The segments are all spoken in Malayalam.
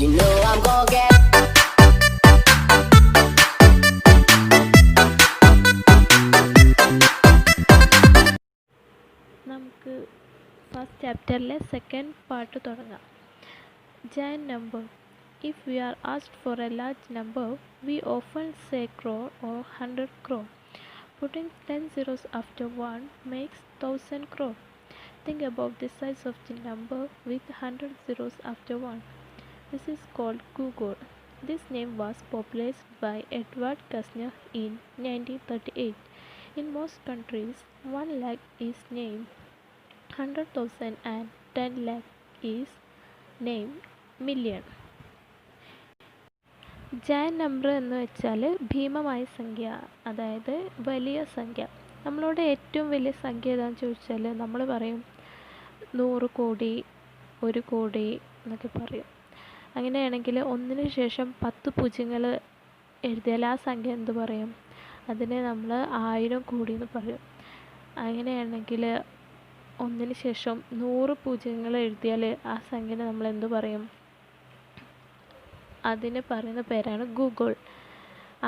You know I'm gonna get. നമുക്ക് ഫസ്റ്റ് ചാപ്റ്ററിലെ സെക്കൻഡ് പാർട്ട് തുടങ്ങാം. Giant number. If we are asked for a large number, we often say crore or 100 crore. Putting 10 zeros after 1 makes 1000 crore. Think about the size of the number with 100 zeros after 1. This is called Google. This name was popularized by Edward Kushner in 1938. In most countries, 1 lakh is named 100,000 and 10 lakh is named million. Giant number എന്ന് വെച്ചാൽ ഭീമമായ സംഖ്യ, അതായത് വലിയ സംഖ്യ. നമ്മളോട് ഏറ്റവും വലിയ സംഖ്യ ഏതാണെന്ന് ചോദിച്ചാൽ നമ്മൾ പറയും 100 കോടി, 1 കോടി എന്നൊക്കെ പറയും. അങ്ങനെയാണെങ്കിൽ ഒന്നിന് ശേഷം 10 പൂജ്യങ്ങൾ എഴുതിയാൽ ആ സംഖ്യ എന്ത് പറയും? അതിനെ നമ്മൾ 1000 കോടി എന്ന് പറയും. അങ്ങനെയാണെങ്കിൽ ഒന്നിന് ശേഷം 100 പൂജ്യങ്ങൾ എഴുതിയാൽ ആ സംഖ്യനെ നമ്മൾ എന്ത് പറയും? അതിന് പറയുന്ന പേരാണ് ഗൂഗിൾ.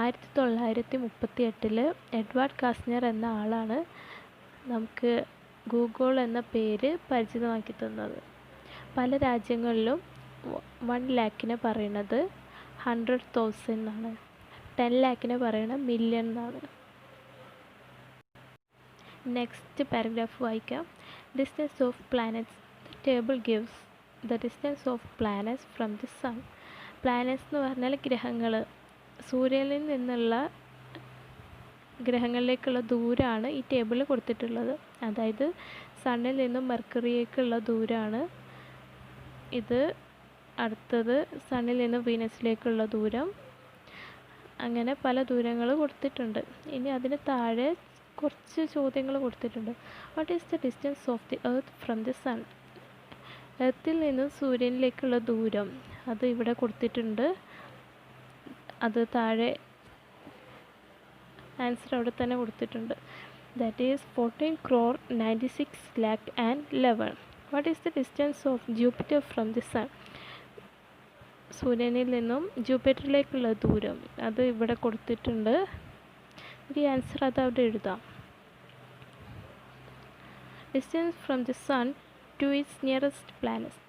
1938 എഡ്വാർഡ് കാസ്നർ എന്ന ആളാണ് നമുക്ക് ഗൂഗിൾ എന്ന പേര് പരിചിതമാക്കി തന്നത്. പല രാജ്യങ്ങളിലും 1 ലാക്കിനെ പറയുന്നത് 100,000 എന്നാണ്, 10 ലാക്കിനെ പറയുന്നത് മില്യൺ എന്നാണ്. നെക്സ്റ്റ് പാരഗ്രാഫ് വായിക്കാം. Distance of planets. The table gives the distance of planets from the sun. Planets എന്ന് പറഞ്ഞാൽ ഗ്രഹങ്ങൾ. സൂര്യനിൽ നിന്നുള്ള ഗ്രഹങ്ങളിലേക്കുള്ള ദൂരമാണ് ഈ ടേബിളിൽ കൊടുത്തിട്ടുള്ളത്. അതായത് സണ്ണിൽ നിന്നും മെർക്കുറിയിലേക്കുള്ള ദൂരമാണ് ഇത്. അടുത്തത് സണ്ണിൽ നിന്നും വീനസിലേക്കുള്ള ദൂരം. അങ്ങനെ പല ദൂരങ്ങൾ കൊടുത്തിട്ടുണ്ട്. ഇനി അതിന് താഴെ കുറച്ച് ചോദ്യങ്ങൾ കൊടുത്തിട്ടുണ്ട്. What is the distance of the earth from the sun? എർത്തിൽ നിന്നും സൂര്യനിലേക്കുള്ള ദൂരം അത് ഇവിടെ കൊടുത്തിട്ടുണ്ട്. അത് താഴെ ആൻസർ അവിടെ തന്നെ കൊടുത്തിട്ടുണ്ട്. That is 14 crore 96 lakh and 11. What is the distance of Jupiter from the sun? സൂര്യനിൽ നിന്നും ജൂപ്പിറ്ററിലേക്കുള്ള ദൂരം അത് ഇവിടെ കൊടുത്തിട്ടുണ്ട്. ഈ ആൻസർ അത് അവിടെ എഴുതാം. Distance from the sun to its nearest planets.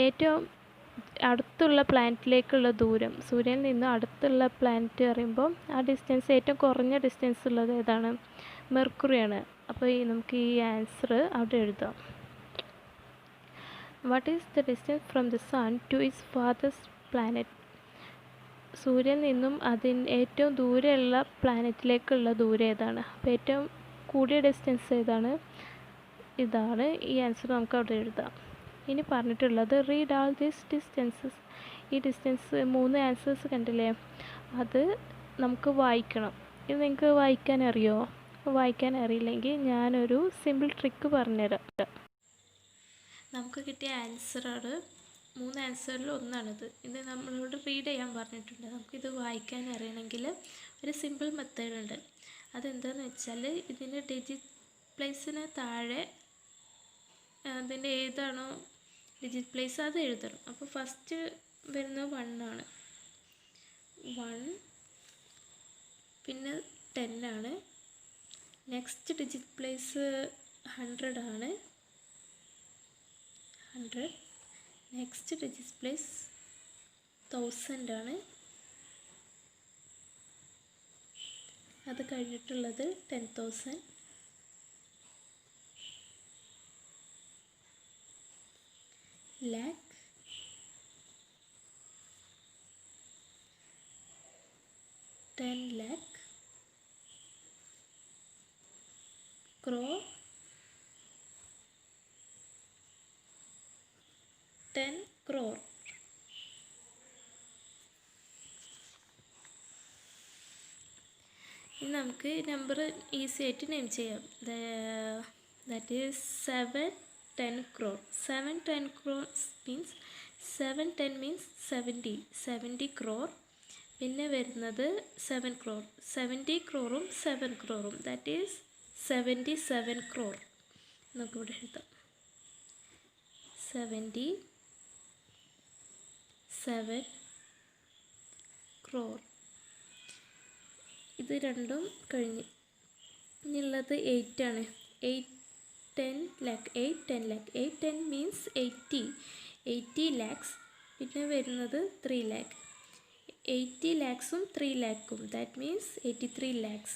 ഏറ്റവും അടുത്തുള്ള പ്ലാനറ്റിലേക്കുള്ള ദൂരം, സൂര്യനിൽ നിന്ന് അടുത്തുള്ള പ്ലാനറ്റ് പറയുമ്പോൾ ആ ഡിസ്റ്റൻസ് ഏറ്റവും കുറഞ്ഞ ഡിസ്റ്റൻസ് ഉള്ളത് ഏതാണ്? മെർക്കുറിയാണ്. അപ്പോൾ നമുക്ക് ഈ ആൻസർ അവിടെ എഴുതാം. What is the distance from the sun to its farthest planet? സൂര്യനിൽ നിന്നും അതിന് ഏറ്റവും ദൂരെയുള്ള പ്ലാനറ്റിലേക്കുള്ള ദൂരം ഏതാണ്? അപ്പോൾ ഏറ്റവും കൂടിയ ഡിസ്റ്റൻസ് ഏതാണ്? ഇതാണ്. ഈ ആൻസർ നമുക്ക് അവിടെ എഴുതാം. ഇനി പറഞ്ഞിട്ടുള്ളത് റീഡ് ആൾ ദീസ് ഡിസ്റ്റൻസസ്. ഈ ഡിസ്റ്റൻസ് 3 ആൻസേഴ്സ് കണ്ടില്ലേ, അത് നമുക്ക് വായിക്കണം. ഇത് നിങ്ങൾക്ക് വായിക്കാൻ അറിയോ? വായിക്കാൻ അറിയില്ലെങ്കിൽ ഞാനൊരു സിമ്പിൾ ട്രിക്ക് പറഞ്ഞുതരാം. നമുക്ക് കിട്ടിയ ആൻസറാണ് 3 ആൻസറിൽ ഒന്നാണിത്. ഇത് നമ്മളോട് റീഡ് ചെയ്യാൻ പറഞ്ഞിട്ടുണ്ട്. നമുക്കിത് വായിക്കാൻ അറിയണമെങ്കിൽ ഒരു സിമ്പിൾ മെത്തേഡ് ഉണ്ട്. അതെന്താണെന്ന് വെച്ചാൽ ഇതിൻ്റെ ഡിജിറ്റ് പ്ലേസിന് താഴെ അതിൻ്റെ ഏതാണോ ഡിജിറ്റ് പ്ലേസ് അത് എഴുതണം. അപ്പോൾ ഫസ്റ്റ് വരുന്നത് 1 ആണ്. 1 പിന്നെ 10 ആണ്. നെക്സ്റ്റ് ഡിജിറ്റ് പ്ലേസ് 100 ആണ്. 100. നെക്സ്റ്റ് ഡിജിറ്റ് പ്ലേസ് 1000 ആണ്. അത് കഴിഞ്ഞിട്ടുള്ളത് 10,000. lakh, 10 lakh, crore, 10 crore. ഇനി നമുക്ക് നമ്പർ ഈസി ആയിട്ട് നെയിം ചെയ്യാം. That is 7 10 crore. 7 10 crore means 7 10 means 70 crore. പിന്നെ വരുന്നത് 7 crore. 70 crore 7 crore, that is 77 crore. നമുക്കിവിടെ എഴുതാം 77 7 crore. ഇത് രണ്ടും കഴിഞ്ഞ് ഇനിയുള്ളത് 8 ആണ്. 8 10 lakh 8 10 lakh 8 10 മീൻസ് 80 lakhs. പിന്നെ വരുന്നത് 3 lakh. 80 lakhsഉം 3 lakhും ദാറ്റ് മീൻസ് 83 lakhs.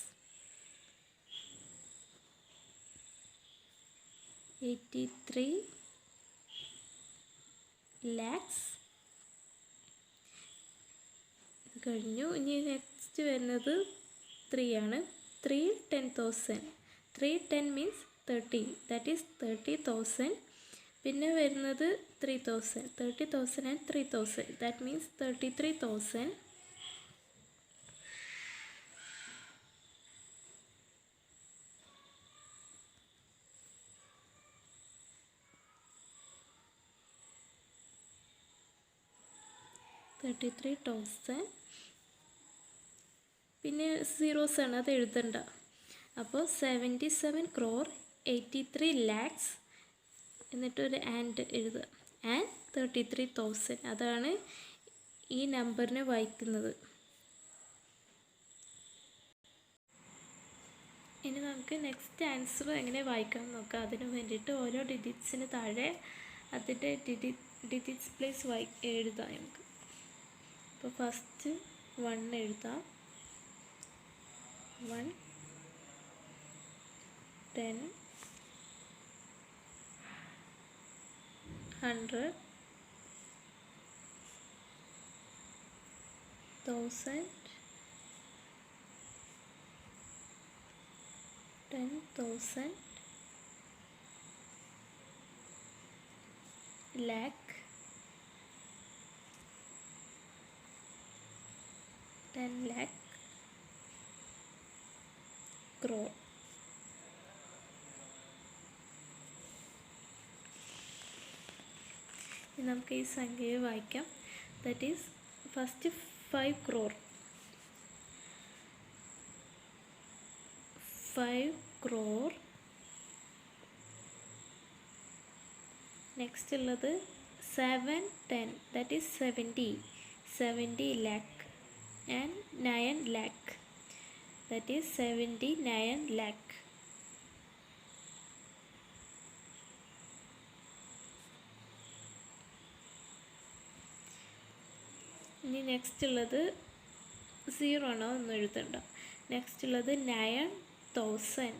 83 lakhs കഴിഞ്ഞു. ഇനി നെക്സ്റ്റ് വരുന്നത് 3 ആണ്. 3 10,000. 3 10 മീൻസ് 30 ദാറ്റ് ഈസ് 30,000. പിന്നെ വരുന്നത് 3,000. 30,000 ആൻഡ് 3,000 ദാറ്റ് മീൻസ് 33,000. പിന്നെ സീറോസ് ആണ്, അത് എഴുതണ്ട. അപ്പോൾ 77 crore 83 lakhs എന്നിട്ടൊരു ആൻഡ് എഴുതുക. ആൻഡ് 33,000 അതാണ് ഈ നമ്പറിനെ വായിക്കുന്നത്. ഇനി നമുക്ക് നെക്സ്റ്റ് ആൻസർ എങ്ങനെ വായിക്കാം നോക്കാം. അതിന് വേണ്ടിയിട്ട് ഓരോ ഡിജിറ്റ്സിന് താഴെ അതിൻ്റെ ഡിജിറ്റ്സ് പ്ലേസ് എഴുതാം നമുക്ക്. അപ്പോൾ ഫസ്റ്റ് 1 എഴുതാം. 1 10 100 1000 10,000 lakh 10 lakh crore. ഇനി നമുക്ക് ഈ സംഖ്യയെ വായിക്കാം. That is first 5 crore. 5 crore. Next ഉള്ളത് 7 10 that is 70 lakh and 9 lakh that is 79 lakh. ഇനി നെക്സ്റ്റ് ഉള്ളത് 0 ആണോ ഒന്നും എഴുതണ്ട. നെക്സ്റ്റ് ഉള്ളത് 9,000.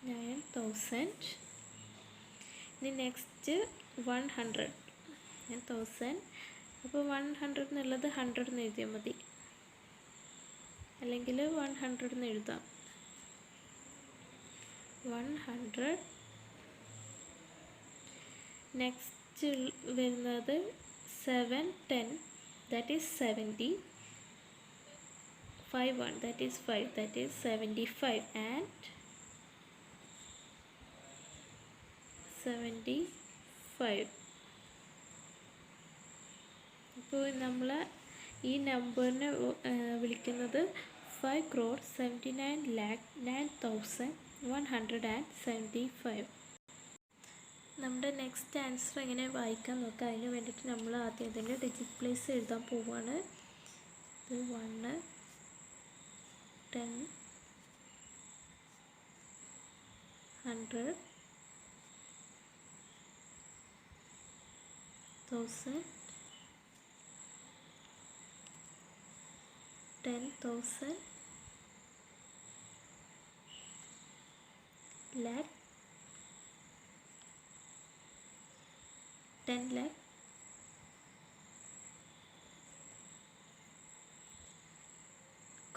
9,000. ഇനി നെക്സ്റ്റ് 100. 1000. അപ്പോൾ 100 എന്നുള്ളത് 100 എന്ന് എഴുതിയാൽ മതി, അല്ലെങ്കിൽ 100 എന്ന് എഴുതാം. 100. നെക്സ്റ്റ് വരുന്നത് 7 10 that is 70. 5 1 that is 5 that is 75 and 75. അപ്പോൾ നമ്മൾ ഈ നമ്പറിനെ വിളിക്കുന്നത് 5 crore 79 lakh 9,175. നമ്മുടെ നെക്സ്റ്റ് ആൻസർ എങ്ങനെ വായിക്കാൻ നോക്കാം. അതിന് വേണ്ടിയിട്ട് നമ്മൾ ആദ്യം അതിൻ്റെ ഡിജിറ്റ് പ്ലേസ് എഴുതാൻ പോവുകയാണ്. ഇത് 1 10 100 1000 10,000 lakh 10 lakh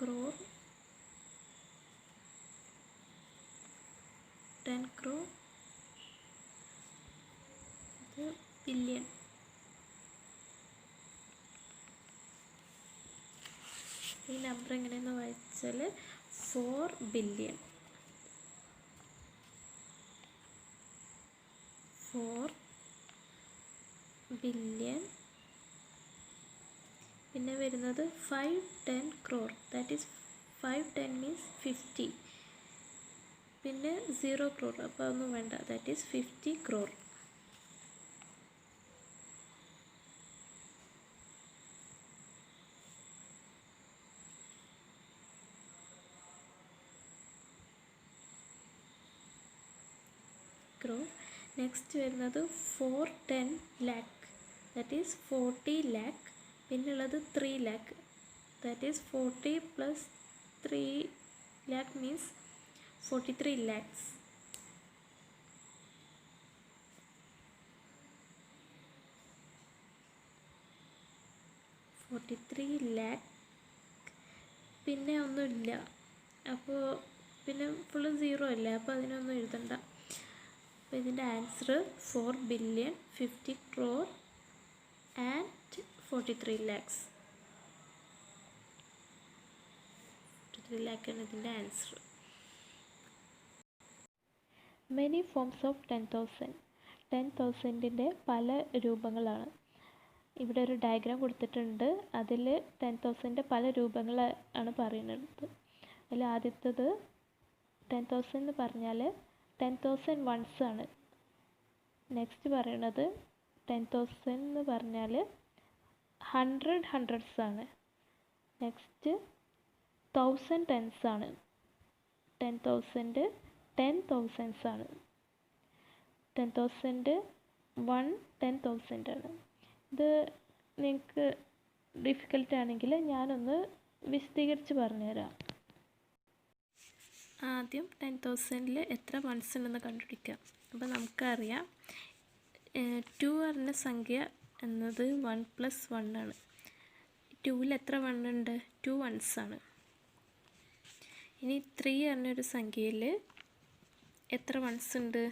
crore 10 crore billion. ഈ നമ്പർ എങ്ങനെയെന്ന് വായിച്ചാൽ 4 billion. 4 billion. പിന്നെ വരുന്നത് 510 crore ദാറ്റ് ഈസ് 510 മീൻസ് 50. പിന്നെ 0 crore, അപ്പോൾ അതൊന്നും വേണ്ട. That is 50 crore. നെക്സ്റ്റ് വരുന്നത് 410 lakh, ദാറ്റ് ഈസ് 40 lakh. പിന്നെ ഉള്ളത് 3 lakh, that is 40 plus 3 lakh means 43 lakhs. പിന്നെ ഒന്നുമില്ല, അപ്പോൾ പിന്നെ ഫുള്ള് 0 അല്ലേ, അപ്പോൾ അതിനൊന്നും എഴുതണ്ട. അപ്പോൾ ഇതിൻ്റെ answer 4,50 crore and 43 lakhs. 43 lakh ആണ് ഇതിൻ്റെ ആൻസർ. Many forms of 10,000. 10,000ൻ്റെ പല രൂപങ്ങളാണ്. ഇവിടെ ഒരു ഡയഗ്രാം കൊടുത്തിട്ടുണ്ട്. അതിൽ 10,000ൻ്റെ പല രൂപങ്ങൾ ആണ് പറയുന്നത്. അതിൽ ആദ്യത്തേത് 10,000 എന്ന് പറഞ്ഞാൽ 10,000 വൺസ് ആണ്. നെക്സ്റ്റ് പറയണത് 10,000 എന്ന് പറഞ്ഞാൽ 100 ഹൺഡ്രഡ്സ് ആണ്. നെക്സ്റ്റ് 1000 ടെൻസ് ആണ്. 10,000 10,000s ആണ്. 10,000 1 10,000 ആണ്. ഇത് നിങ്ങൾക്ക് ഡിഫിക്കൽട്ട് ആണെങ്കിൽ ഞാനൊന്ന് വിശദീകരിച്ച് പറഞ്ഞുതരാം. ആദ്യം 10,000ൽ എത്ര വൺസ് ഉണ്ടെന്ന് കണ്ടുപിടിക്കാം. അപ്പോൾ നമുക്കറിയാം 2 പറഞ്ഞ സംഖ്യ എന്നത് 1 + 1 ആണ്. 2ൽ എത്ര 1 ഉണ്ട്? 2 വൺസ് ആണ്. ഇനി 3 പറഞ്ഞൊരു സംഖ്യയിൽ എത്ര വൺസ് ഉണ്ട്?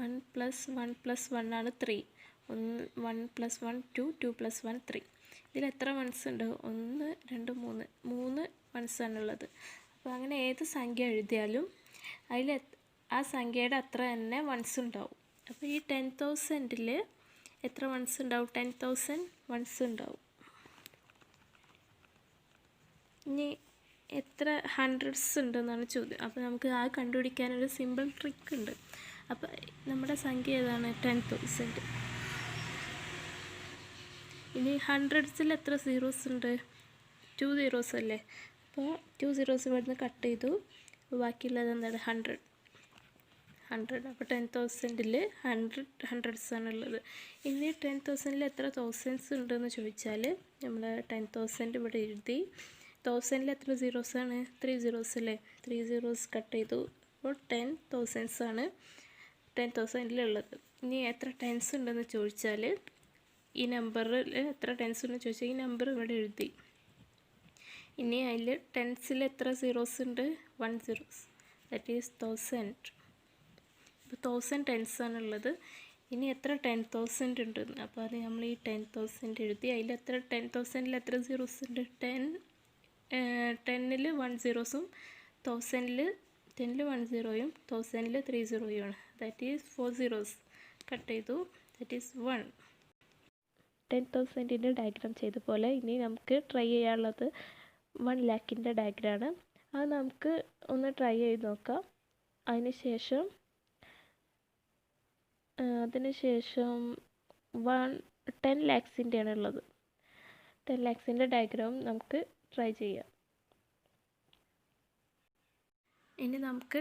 1 + 1 + 1 ആണ് 3. 1 + 1 2, 2 + 1 3. ഇതിൽ എത്ര വൺസ് ഉണ്ട്? 1 2 3 3 വൺസ് ആണുള്ളത്. അപ്പോൾ അങ്ങനെ ഏത് സംഖ്യ എഴുതിയാലും അതിൽ ആ സംഖ്യയുടെ അത്ര തന്നെ വൺസ് ഉണ്ടാവും. അപ്പോൾ ഈ 10,000ൽ എത്ര വൺസ് ഉണ്ടാവും? 10,000 വൺസ് ഉണ്ടാവും. ഇനി എത്ര ഹൺഡ്രഡ്സ് ഉണ്ടെന്നാണ് ചോദ്യം. അപ്പോൾ നമുക്ക് ആ കണ്ടുപിടിക്കാനൊരു സിമ്പിൾ ട്രിക്ക് ഉണ്ട്. അപ്പോൾ നമ്മുടെ സംഖ്യ ഏതാണ്? 10,000. ഇനി ഹൺഡ്രഡ്സിൽ എത്ര സീറോസ് ഉണ്ട്? 2 zeros അല്ലേ. അപ്പോൾ 2 zeros ഇവിടുന്ന് കട്ട് ചെയ്തു. ബാക്കിയുള്ളത് എന്താണ്? 100. അപ്പോൾ 10,000ൽ 100 ഹൺഡ്രഡ്സ് ആണുള്ളത്. ഇനി 10,000ൽ എത്ര തൗസൻഡ്സ് ഉണ്ടെന്ന് ചോദിച്ചാൽ നമ്മൾ 10,000 ഇവിടെ എഴുതി. 1000ൽ എത്ര സീറോസ് ആണ്? 3 zeros അല്ലേ. 3 zeros കട്ട് ചെയ്തു. അപ്പോൾ 10,000s ആണ് 10,000ലുള്ളത്. ഇനി എത്ര ടെൻസ് ഉണ്ടെന്ന് ചോദിച്ചാൽ ഈ നമ്പറിൽ എത്ര ടെൻസ് ഉണ്ടെന്ന് ചോദിച്ചാൽ ഈ നമ്പർ ഇവിടെ എഴുതി. ഇനി അതിൽ ടെൻസിൽ എത്ര സീറോസ് ഉണ്ട്? 1 zeros, ദാറ്റ് ഈസ് 1000. അപ്പോൾ 1000 ടെൻസ് ആണുള്ളത്. ഇനി എത്ര 10,000 ഉണ്ടെന്ന്. അപ്പോൾ അത് നമ്മൾ ഈ 10,000 എഴുതി. അതിൽ എത്ര 10,000ൽ എത്ര സീറോസ് ഉണ്ട്? 10ൽ 1 zeros, 1000ൽ 1 0യും 1000ൽ 3 0യുമാണ്. ദാറ്റ് ഈസ് 4 zeros കട്ട് ചെയ്തു. That is 1. 10,000ൻ്റെ ഡയഗ്രാം ചെയ്ത പോലെ ഇനി നമുക്ക് ട്രൈ ചെയ്യാനുള്ളത് 1 lakhൻ്റെ ഡയഗ്രാമാണ്. അത് നമുക്ക് ഒന്ന് ട്രൈ ചെയ്ത് നോക്കാം. അതിനുശേഷം 10 lakhsൻ്റെയാണ് ഉള്ളത്. 10 lakhsൻ്റെ ഡയഗ്രാം നമുക്ക് ട്രൈ ചെയ്യാം. ഇനി നമുക്ക്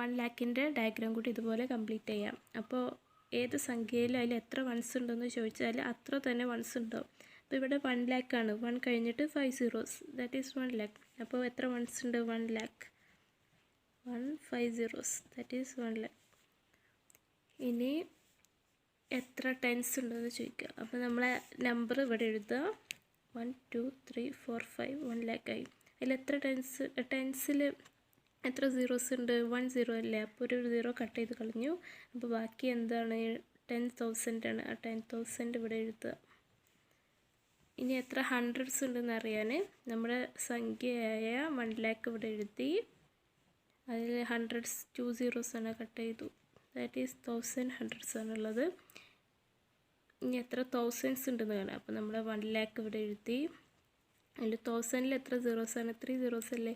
1 lakhൻ്റെ ഡയഗ്രാം കൂടി ഇതുപോലെ കംപ്ലീറ്റ് ചെയ്യാം. അപ്പോൾ ഏത് സംഖ്യയിൽ അതിൽ എത്ര വൺസ് ഉണ്ടെന്ന് ചോദിച്ചാൽ അത്ര തന്നെ വൺസ് ഉണ്ടാവും. അപ്പോൾ ഇവിടെ 1 lakh ആണ്. 1 കഴിഞ്ഞിട്ട് 5 zeros, ദാറ്റ് ഈസ് 1 lakh. അപ്പോൾ എത്ര വൺസ് ഉണ്ട്? 1 lakh. 5 zeros, that is 1 lakh. ഇനി എത്ര ടെൻസ് ഉണ്ടെന്ന് ചോദിക്കുക. അപ്പോൾ നമ്മളെ നമ്പർ ഇവിടെ എഴുതുക. 1 2 3 4 5 1 lakh ആയി. അതിൽ എത്ര ടെൻസിൽ എത്ര സീറോസ് ഉണ്ട്? 1 0 അല്ലേ. അപ്പോൾ ഒരു 0 കട്ട് ചെയ്ത് കളഞ്ഞു. അപ്പോൾ ബാക്കി എന്താണ്? 10,000 ആണ്. ആ 10,000 ഇവിടെ എഴുതുക. ഇനി എത്ര ഹൺഡ്രഡ്സ് ഉണ്ടെന്ന് അറിയാൻ നമ്മുടെ സംഖ്യയായ 1 lakh ഇവിടെ എഴുതി. അതിൽ ഹൺഡ്രഡ്സ് 2 zeros ആണ്, കട്ട് ചെയ്തു. ദാറ്റ് ഈസ് 1000 ഹൺഡ്രഡ്സ് ആണുള്ളത്. ഇനി എത്ര തൗസൻഡ്സ് ഉണ്ടെന്ന് കാണാം. അപ്പോൾ നമ്മൾ 1 lakh ഇവിടെ എഴുതി. അതിൽ 1000ൽ എത്ര സീറോസ് ആണ്? 3 zeros അല്ലേ.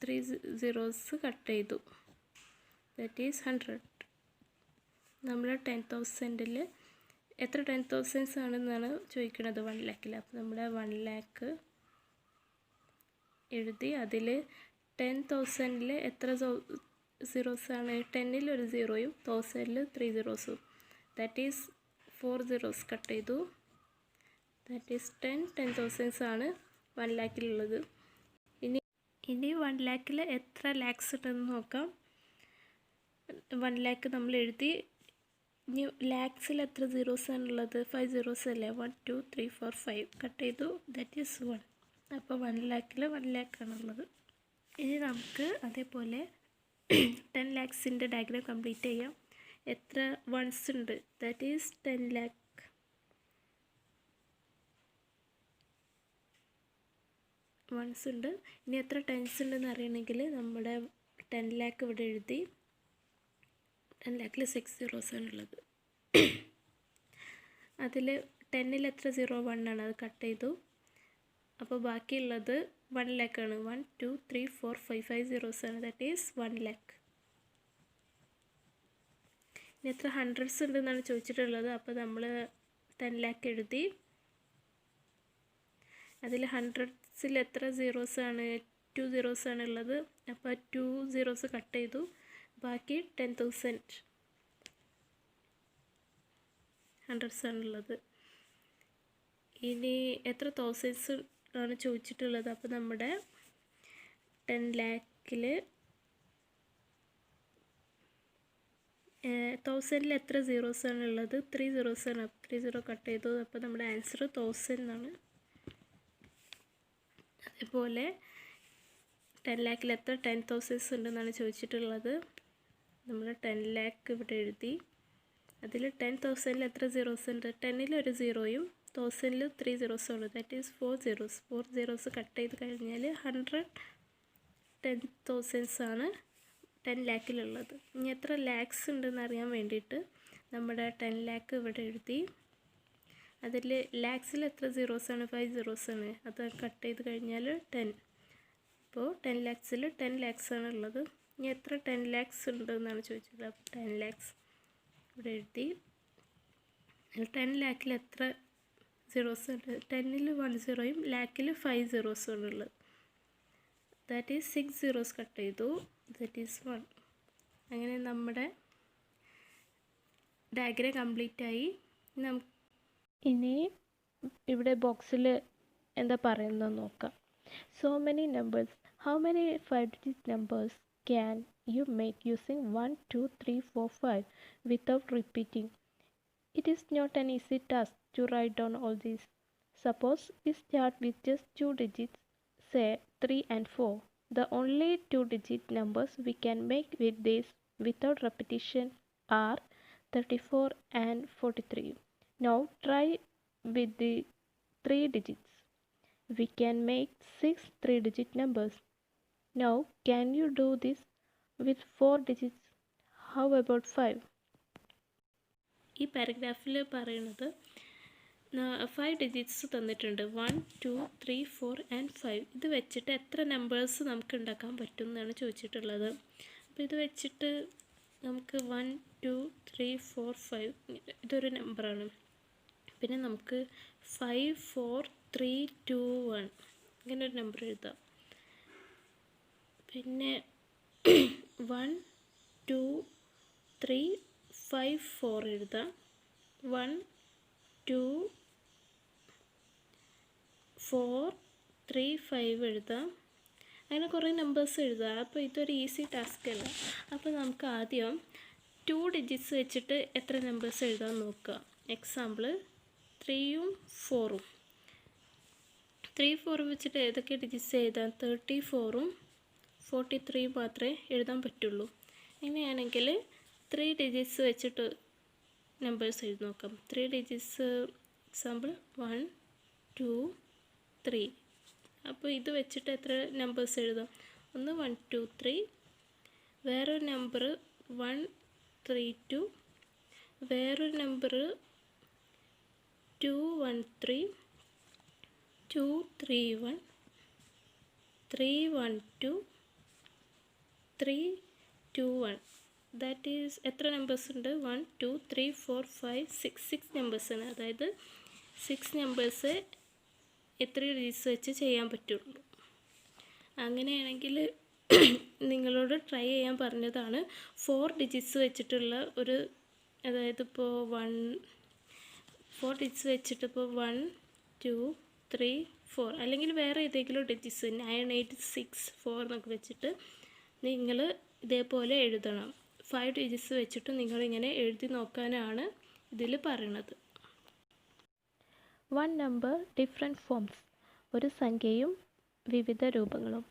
3 സീറോസ് കട്ട് ചെയ്തു. That is 100. നമ്മൾ 10,000-ൽ എത്ര 10,000s ആണെന്നാണ് ചോദിക്കുന്നത് 1 lakhൽ. അപ്പോൾ നമ്മൾ 1 lakh എഴുതി. അതിൽ 10,000-ൽ എത്ര സീറോസാണ്? 10-ൽ ഒരു സീറോയും 1,000-ൽ 3 സീറോസും. ദാറ്റ് ഈസ് 4 സീറോസ് കട്ട് ചെയ്തു. ദാറ്റ് ഈസ് 10,000s ആണ് 1 lakhലുള്ളത്. ഇനി 1 lakhൽ എത്ര ലാക്സ് ഉണ്ടെന്ന് നോക്കാം. 1 lakh നമ്മൾ എഴുതി. ഇനി ലാക്സിൽ എത്ര സീറോസാണുള്ളത്? 5 സീറോസ് അല്ലേ? 1 2 3 4 5 കട്ട് ചെയ്തു. That is 1. അപ്പോൾ 1 lakhൽ 1 lakh ആണുള്ളത്. ഇനി നമുക്ക് അതേപോലെ 10 lakhs-ൻ്റെ ഡയഗ്രാം കംപ്ലീറ്റ് ചെയ്യാം. എത്ര വൺസ് ഉണ്ട്? That is 10 lakh. വൺസ് ഉണ്ട്. ഇനി എത്ര ടെൻസ് ഉണ്ടെന്ന് അറിയണമെങ്കിൽ നമ്മുടെ 10 lakh ഇവിടെ എഴുതി. 10 lakhൽ 6 സീറോസാണുള്ളത്. അതിൽ 10-ൽ എത്ര സീറോ? 1 ആണ്. അത് കട്ട് ചെയ്തു. അപ്പോൾ ബാക്കിയുള്ളത് 1 lakh ആണ്. 1 2 3 4 5 സീറോസാണ്. That is 1 lakh. ഇനി എത്ര ഹൺഡ്രഡ്സ് ഉണ്ടെന്നാണ് ചോദിച്ചിട്ടുള്ളത്. അപ്പോൾ നമ്മൾ 10 lakh എഴുതി. അതിൽ ഹൺഡ്രഡ്സിൽ എത്ര സീറോസാണ്? 2 സീറോസാണ് ഉള്ളത്. അപ്പോൾ 2 സീറോസ് കട്ട് ചെയ്തു. ബാക്കി 10,000 ഹൺഡ്രഡ്സ് ആണുള്ളത്. ഇനി എത്ര തൗസൻഡ്സ് ആണ് ചോദിച്ചിട്ടുള്ളത്. അപ്പോൾ നമ്മുടെ 10 lakhൽ 1000-ൽ എത്ര സീറോസാണ് ഉള്ളത്? 3 സീറോസാണ്. 3 സീറോ കട്ട് ചെയ്തു. അപ്പോൾ നമ്മുടെ ആൻസർ 1000 എന്നാണ്. അതേപോലെ 10 lakhൽ എത്ര 10,000s ഉണ്ടെന്നാണ് ചോദിച്ചിട്ടുള്ളത്. നമ്മൾ 10 lakh ഇവിടെ എഴുതി. അതിൽ 10,000-ൽ എത്ര സീറോസ് ഉണ്ട്? 10-ൽ ഒരു സീറോയും 1,000-ൽ 3 സീറോസും ഉള്ളൂ. That is 4 zeros. 4 zeros cut ചെയ്ത് കഴിഞ്ഞാൽ 100 10,000s ആണ് 10 lakhലുള്ളത്. ഇനി എത്ര ലാക്സ് ഉണ്ടെന്ന് അറിയാൻ വേണ്ടിയിട്ട് നമ്മുടെ 10 lakh ഇവിടെ എഴുതി. അതിൽ ലാക്സിൽ എത്ര സീറോസാണ്? 5 സീറോസാണ്. അത് കട്ട് ചെയ്ത് കഴിഞ്ഞാൽ 10. അപ്പോൾ 10 lakhs-ൽ 10 lakhs ആണ് ഉള്ളത്. ഇനി എത്ര 10 lakhs ഉണ്ടെന്നാണ് ചോദിച്ചത്. അപ്പോൾ 10 lakhs ഇവിടെ എഴുതി. 10 lakhൽ എത്ര സീറോസ് ഉണ്ട്? 10-ൽ 1 സീറോയും ലാക്കിൽ 5 സീറോസും ഉള്ളത്. ദാറ്റ് ഈസ് 6 സീറോസ് കട്ട് ചെയ്തു. That is 1. അങ്ങനെ നമ്മുടെ ഡയഗ്രാം കംപ്ലീറ്റ് ആയി. ഇനി ഇവിടെ ബോക്സിൽ എന്താ പറയുന്നത് നോക്കാം. So many numbers. How many 5-digit numbers can you make using 1 2 3 4 5 without repeating? It is not an easy task to write down all these. Suppose we start with just 2 digits, say 3 and 4. The only 2-digit numbers we can make with this without repetition are 34 and 43. Now try with the 3 digits. We can make 6 3-digit numbers. Now can you do this with 4 digits? How about 5? ഈ പാരഗ്രാഫിൽ പറയുന്നത് 5 ഡിജിറ്റ്സ് തന്നിട്ടുണ്ട്. 1 2 3 4 and 5. ഇത് വെച്ചിട്ട് എത്ര നമ്പേഴ്സ് നമുക്ക് ഉണ്ടാക്കാൻ പറ്റും എന്നാണ് ചോദിച്ചിട്ടുള്ളത്. അപ്പോൾ ഇത് വെച്ചിട്ട് നമുക്ക് 1 2 3 4 5 ഇതൊരു നമ്പറാണ്. പിന്നെ നമുക്ക് 5 4 3 2 1 ഇങ്ങനെ ഒരു നമ്പർ എഴുതാം. പിന്നെ 1 2 3 5 4 എഴുതാം. 1 2 4 3 5 എഴുതാം. അങ്ങനെ കുറേ നമ്പേഴ്സ് എഴുതാം. അപ്പോൾ ഇതൊരു ഈസി ടാസ്ക് അല്ല. അപ്പോൾ നമുക്ക് ആദ്യം 2 ഡിജിറ്റ്സ് വെച്ചിട്ട് എത്ര നമ്പേഴ്സ് എഴുതാൻ നോക്കുക. എക്സാമ്പിൾ 3ഉം 4ഉം. 3 4 വെച്ചിട്ട് ഏതൊക്കെ ഡിജിറ്റ്സ് എഴുതാം? 34ഉം 43 മാത്രമേ എഴുതാൻ പറ്റുള്ളൂ. ഇങ്ങനെയാണെങ്കിൽ 3 ഡിജിറ്റ്സ് വെച്ചിട്ട് നമ്പേഴ്സ് എഴുതി നോക്കാം. 3 ഡിജിറ്റ്സ് എക്സാമ്പിൾ 1 2 3. അപ്പോൾ ഇത് വെച്ചിട്ട് എത്ര നമ്പേഴ്സ് എഴുതാം? ഒന്ന് 1 2 3, വേറൊരു നമ്പർ 1 3 2, വേറൊരു നമ്പർ 2 1 3, 2 3 1, 3 1 2, 3 2 1. ദാറ്റ് ഈസ് എത്ര നമ്പേഴ്സ് ഉണ്ട്? 1 2 3 4 5 6 നമ്പേഴ്സാണ്. അതായത് 6 നമ്പേഴ്സ് എത്ര ഡിജിറ്റ്സ് വെച്ച് ചെയ്യാൻ പറ്റുള്ളൂ. അങ്ങനെയാണെങ്കിൽ നിങ്ങളോട് ട്രൈ ചെയ്യാൻ പറഞ്ഞതാണ് 4 ഡിജിറ്റ്സ് വെച്ചിട്ടുള്ള ഒരു, അതായത് ഇപ്പോൾ 4 ഡിജിറ്റ്സ് വെച്ചിട്ട് ഇപ്പോൾ 1 2 3 4 അല്ലെങ്കിൽ വേറെ ഏതെങ്കിലും ഡിജിറ്റ്സ് 9 8 6 4 എന്നൊക്കെ വെച്ചിട്ട് നിങ്ങൾ ഇതേപോലെ എഴുതണം. 5 ഡിജിറ്റ്സ് വെച്ചിട്ട് നിങ്ങളിങ്ങനെ എഴുതി നോക്കാനാണ് ഇതിൽ പറയുന്നത്. 1 നമ്പർ ഡിഫറെൻറ്റ് ഫോംസ്. ഒരു സംഖ്യയും വിവിധ രൂപങ്ങളും.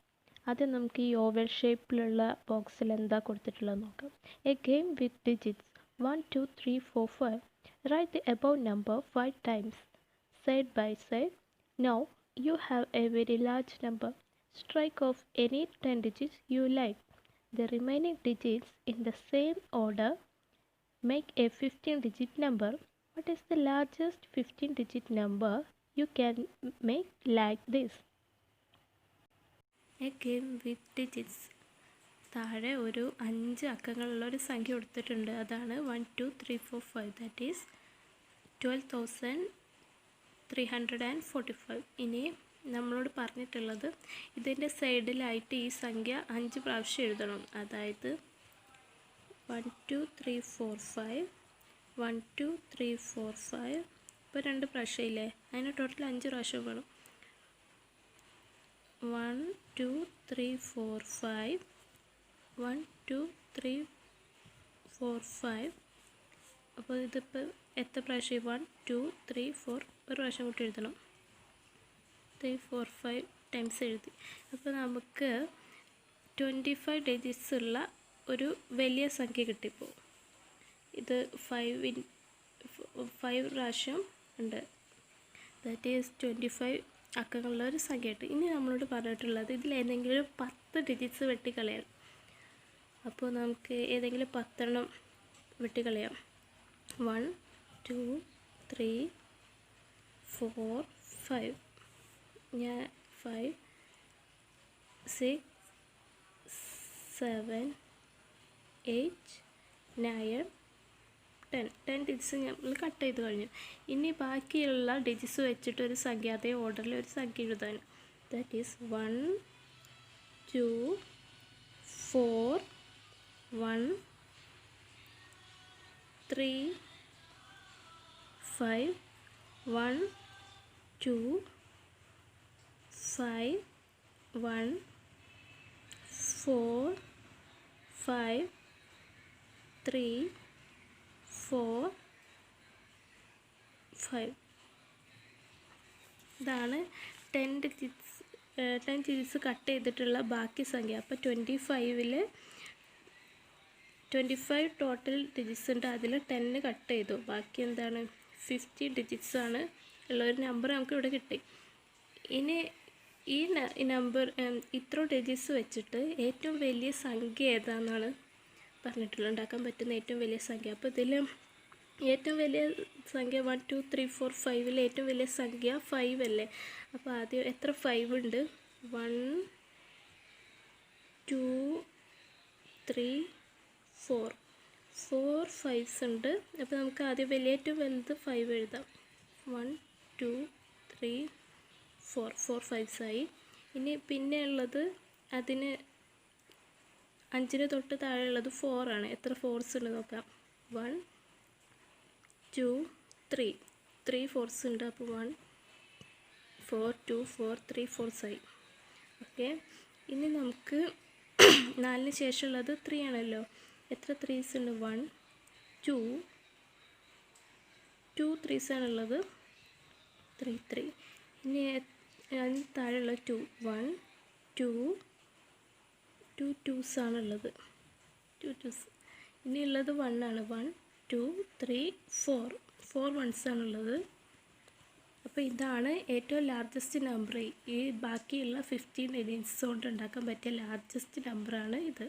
ആദ്യം നമുക്ക് ഈ ഓവൽ ഷേപ്പിലുള്ള ബോക്സിൽ എന്താ കൊടുത്തിട്ടുള്ളത് നോക്കാം. A game with digits 1 2 3 4 5. Write the above number 5 times side by side. Now you have a very large number. Strike off any 10 digits you like. The remaining digits in the same order make a 15-digit number. What is the largest 15-digit number you can make like this? A game with digits. താഴെ ഒരു 5 അക്കങ്ങളുള്ള ഒരു സംഖ്യ കൊടുത്തിട്ടുണ്ട്. അതാണ് 1 2 3 4 5. That is 12,345. ഇനി നമ്മളോട് പറഞ്ഞിട്ടുള്ളത് ഇതിൻ്റെ സൈഡിലായിട്ട് ഈ സംഖ്യ 5 പ്രാവശ്യം എഴുതണം. അതായത് 1 2 3 4 5 1 2 3 4 5. ഇപ്പോൾ 2 പ്രാവശ്യം ഇല്ലേ, അതിന് ടോട്ടൽ 5 പ്രാവശ്യം വേണം. 1 2 3 4 5 1 2 3 4 5. അപ്പോൾ ഇതിപ്പോൾ എത്ര പ്രാവശ്യം? 1 2 3 4 ഒരു പ്രാവശ്യം കൂട്ടി എഴുതണം. 3 4 5 ടൈംസ് എഴുതി. അപ്പോൾ നമുക്ക് 25 ഡിജിറ്റ്സ് ഉള്ള ഒരു വലിയ സംഖ്യ കിട്ടിപ്പോൾ. ഇത് 5 പ്രാവശ്യം ഉണ്ട്. ദാറ്റ് ഈസ് 25 അക്കങ്ങളുള്ള ഒരു സംഖ്യ കിട്ടി. ഇനി നമ്മളോട് പറഞ്ഞിട്ടുള്ളത് ഇതിലേതെങ്കിലും 10 ഡിജിറ്റ്സ് വെട്ടിക്കളയാം. അപ്പോൾ നമുക്ക് ഏതെങ്കിലും 10 എണ്ണം വെട്ടിക്കളയാം. 1 2 3 4 5. ഞാൻ 5 6 7 8 9 10 ഡിജിറ്റ്സ് നമ്മൾ കട്ട് ചെയ്ത് കഴിഞ്ഞു. ഇനി ബാക്കിയുള്ള ഡിജിറ്റ്സ് വെച്ചിട്ട് ഒരു സംഖ്യ, അതേ ഓർഡറിൽ ഒരു സംഖ്യ എഴുതാൻ. That is 1 2 4 1 3 5 1 2 5 1 4 5 3 4 5. ഇതാണ് 10 ഡിജിറ്റ്സ് കട്ട് ചെയ്തിട്ടുള്ള ബാക്കി സംഖ്യ. അപ്പോൾ 25 ടോട്ടൽ ഡിജിറ്റ്സ് ഉണ്ട്. അതിൽ 10 കട്ട് ചെയ്തു. ബാക്കി എന്താണ്? 50 ഡിജിറ്റ്സ് ആണ് ഉള്ളൊരു നമ്പർ നമുക്ക് ഇവിടെ കിട്ടി. ഇനി ഈ നമ്പർ ഇത്ര ഡിജിറ്റ്സ് വെച്ചിട്ട് ഏറ്റവും വലിയ സംഖ്യ ഏതാണെന്നാണ് പറഞ്ഞിട്ടുള്ളത്, ഉണ്ടാക്കാൻ പറ്റുന്ന ഏറ്റവും വലിയ സംഖ്യ. അപ്പോൾ ഇതിൽ ഏറ്റവും വലിയ സംഖ്യ 1 2 3 4 5 ഏറ്റവും വലിയ സംഖ്യ 5 അല്ലേ. അപ്പോൾ ആദ്യം എത്ര 5 ഉണ്ട്? 1 2 3 4 5s ഉണ്ട്. അപ്പോൾ നമുക്ക് ആദ്യം ഏറ്റവും വലുത് 5 എഴുതാം. 1 2 3 4 5s ആയി. ഇനി പിന്നെ ഉള്ളത് അതിന് 5ന് തൊട്ട് താഴെയുള്ളത് 4 ആണ്. എത്ര 4s ഉണ്ട് നോക്കാം. 1 2 3 4s ഉണ്ട്. അപ്പോൾ 1 4 2 4 3 4s ആയി. ഓക്കെ. ഇനി നമുക്ക് 4ന് ശേഷമുള്ളത് 3 ആണല്ലോ. എത്ര 3s ഉണ്ട്? 1 2 3s ആണുള്ളത്. 3 ഇനി അതിന് താഴെയുള്ള 2 1 2 2s ആണുള്ളത്. 2s. ഇനി ഉള്ളത് 1 ആണ്. 1 2 3 4 1s ആണുള്ളത്. അപ്പോൾ ഇതാണ് ഏറ്റവും ലാർജസ്റ്റ് നമ്പർ. ഈ ബാക്കിയുള്ള 15 ഡിജിറ്റ്സ് കൊണ്ട് ഉണ്ടാക്കാൻ പറ്റിയ ലാർജസ്റ്റ് നമ്പറാണ് ഇത്.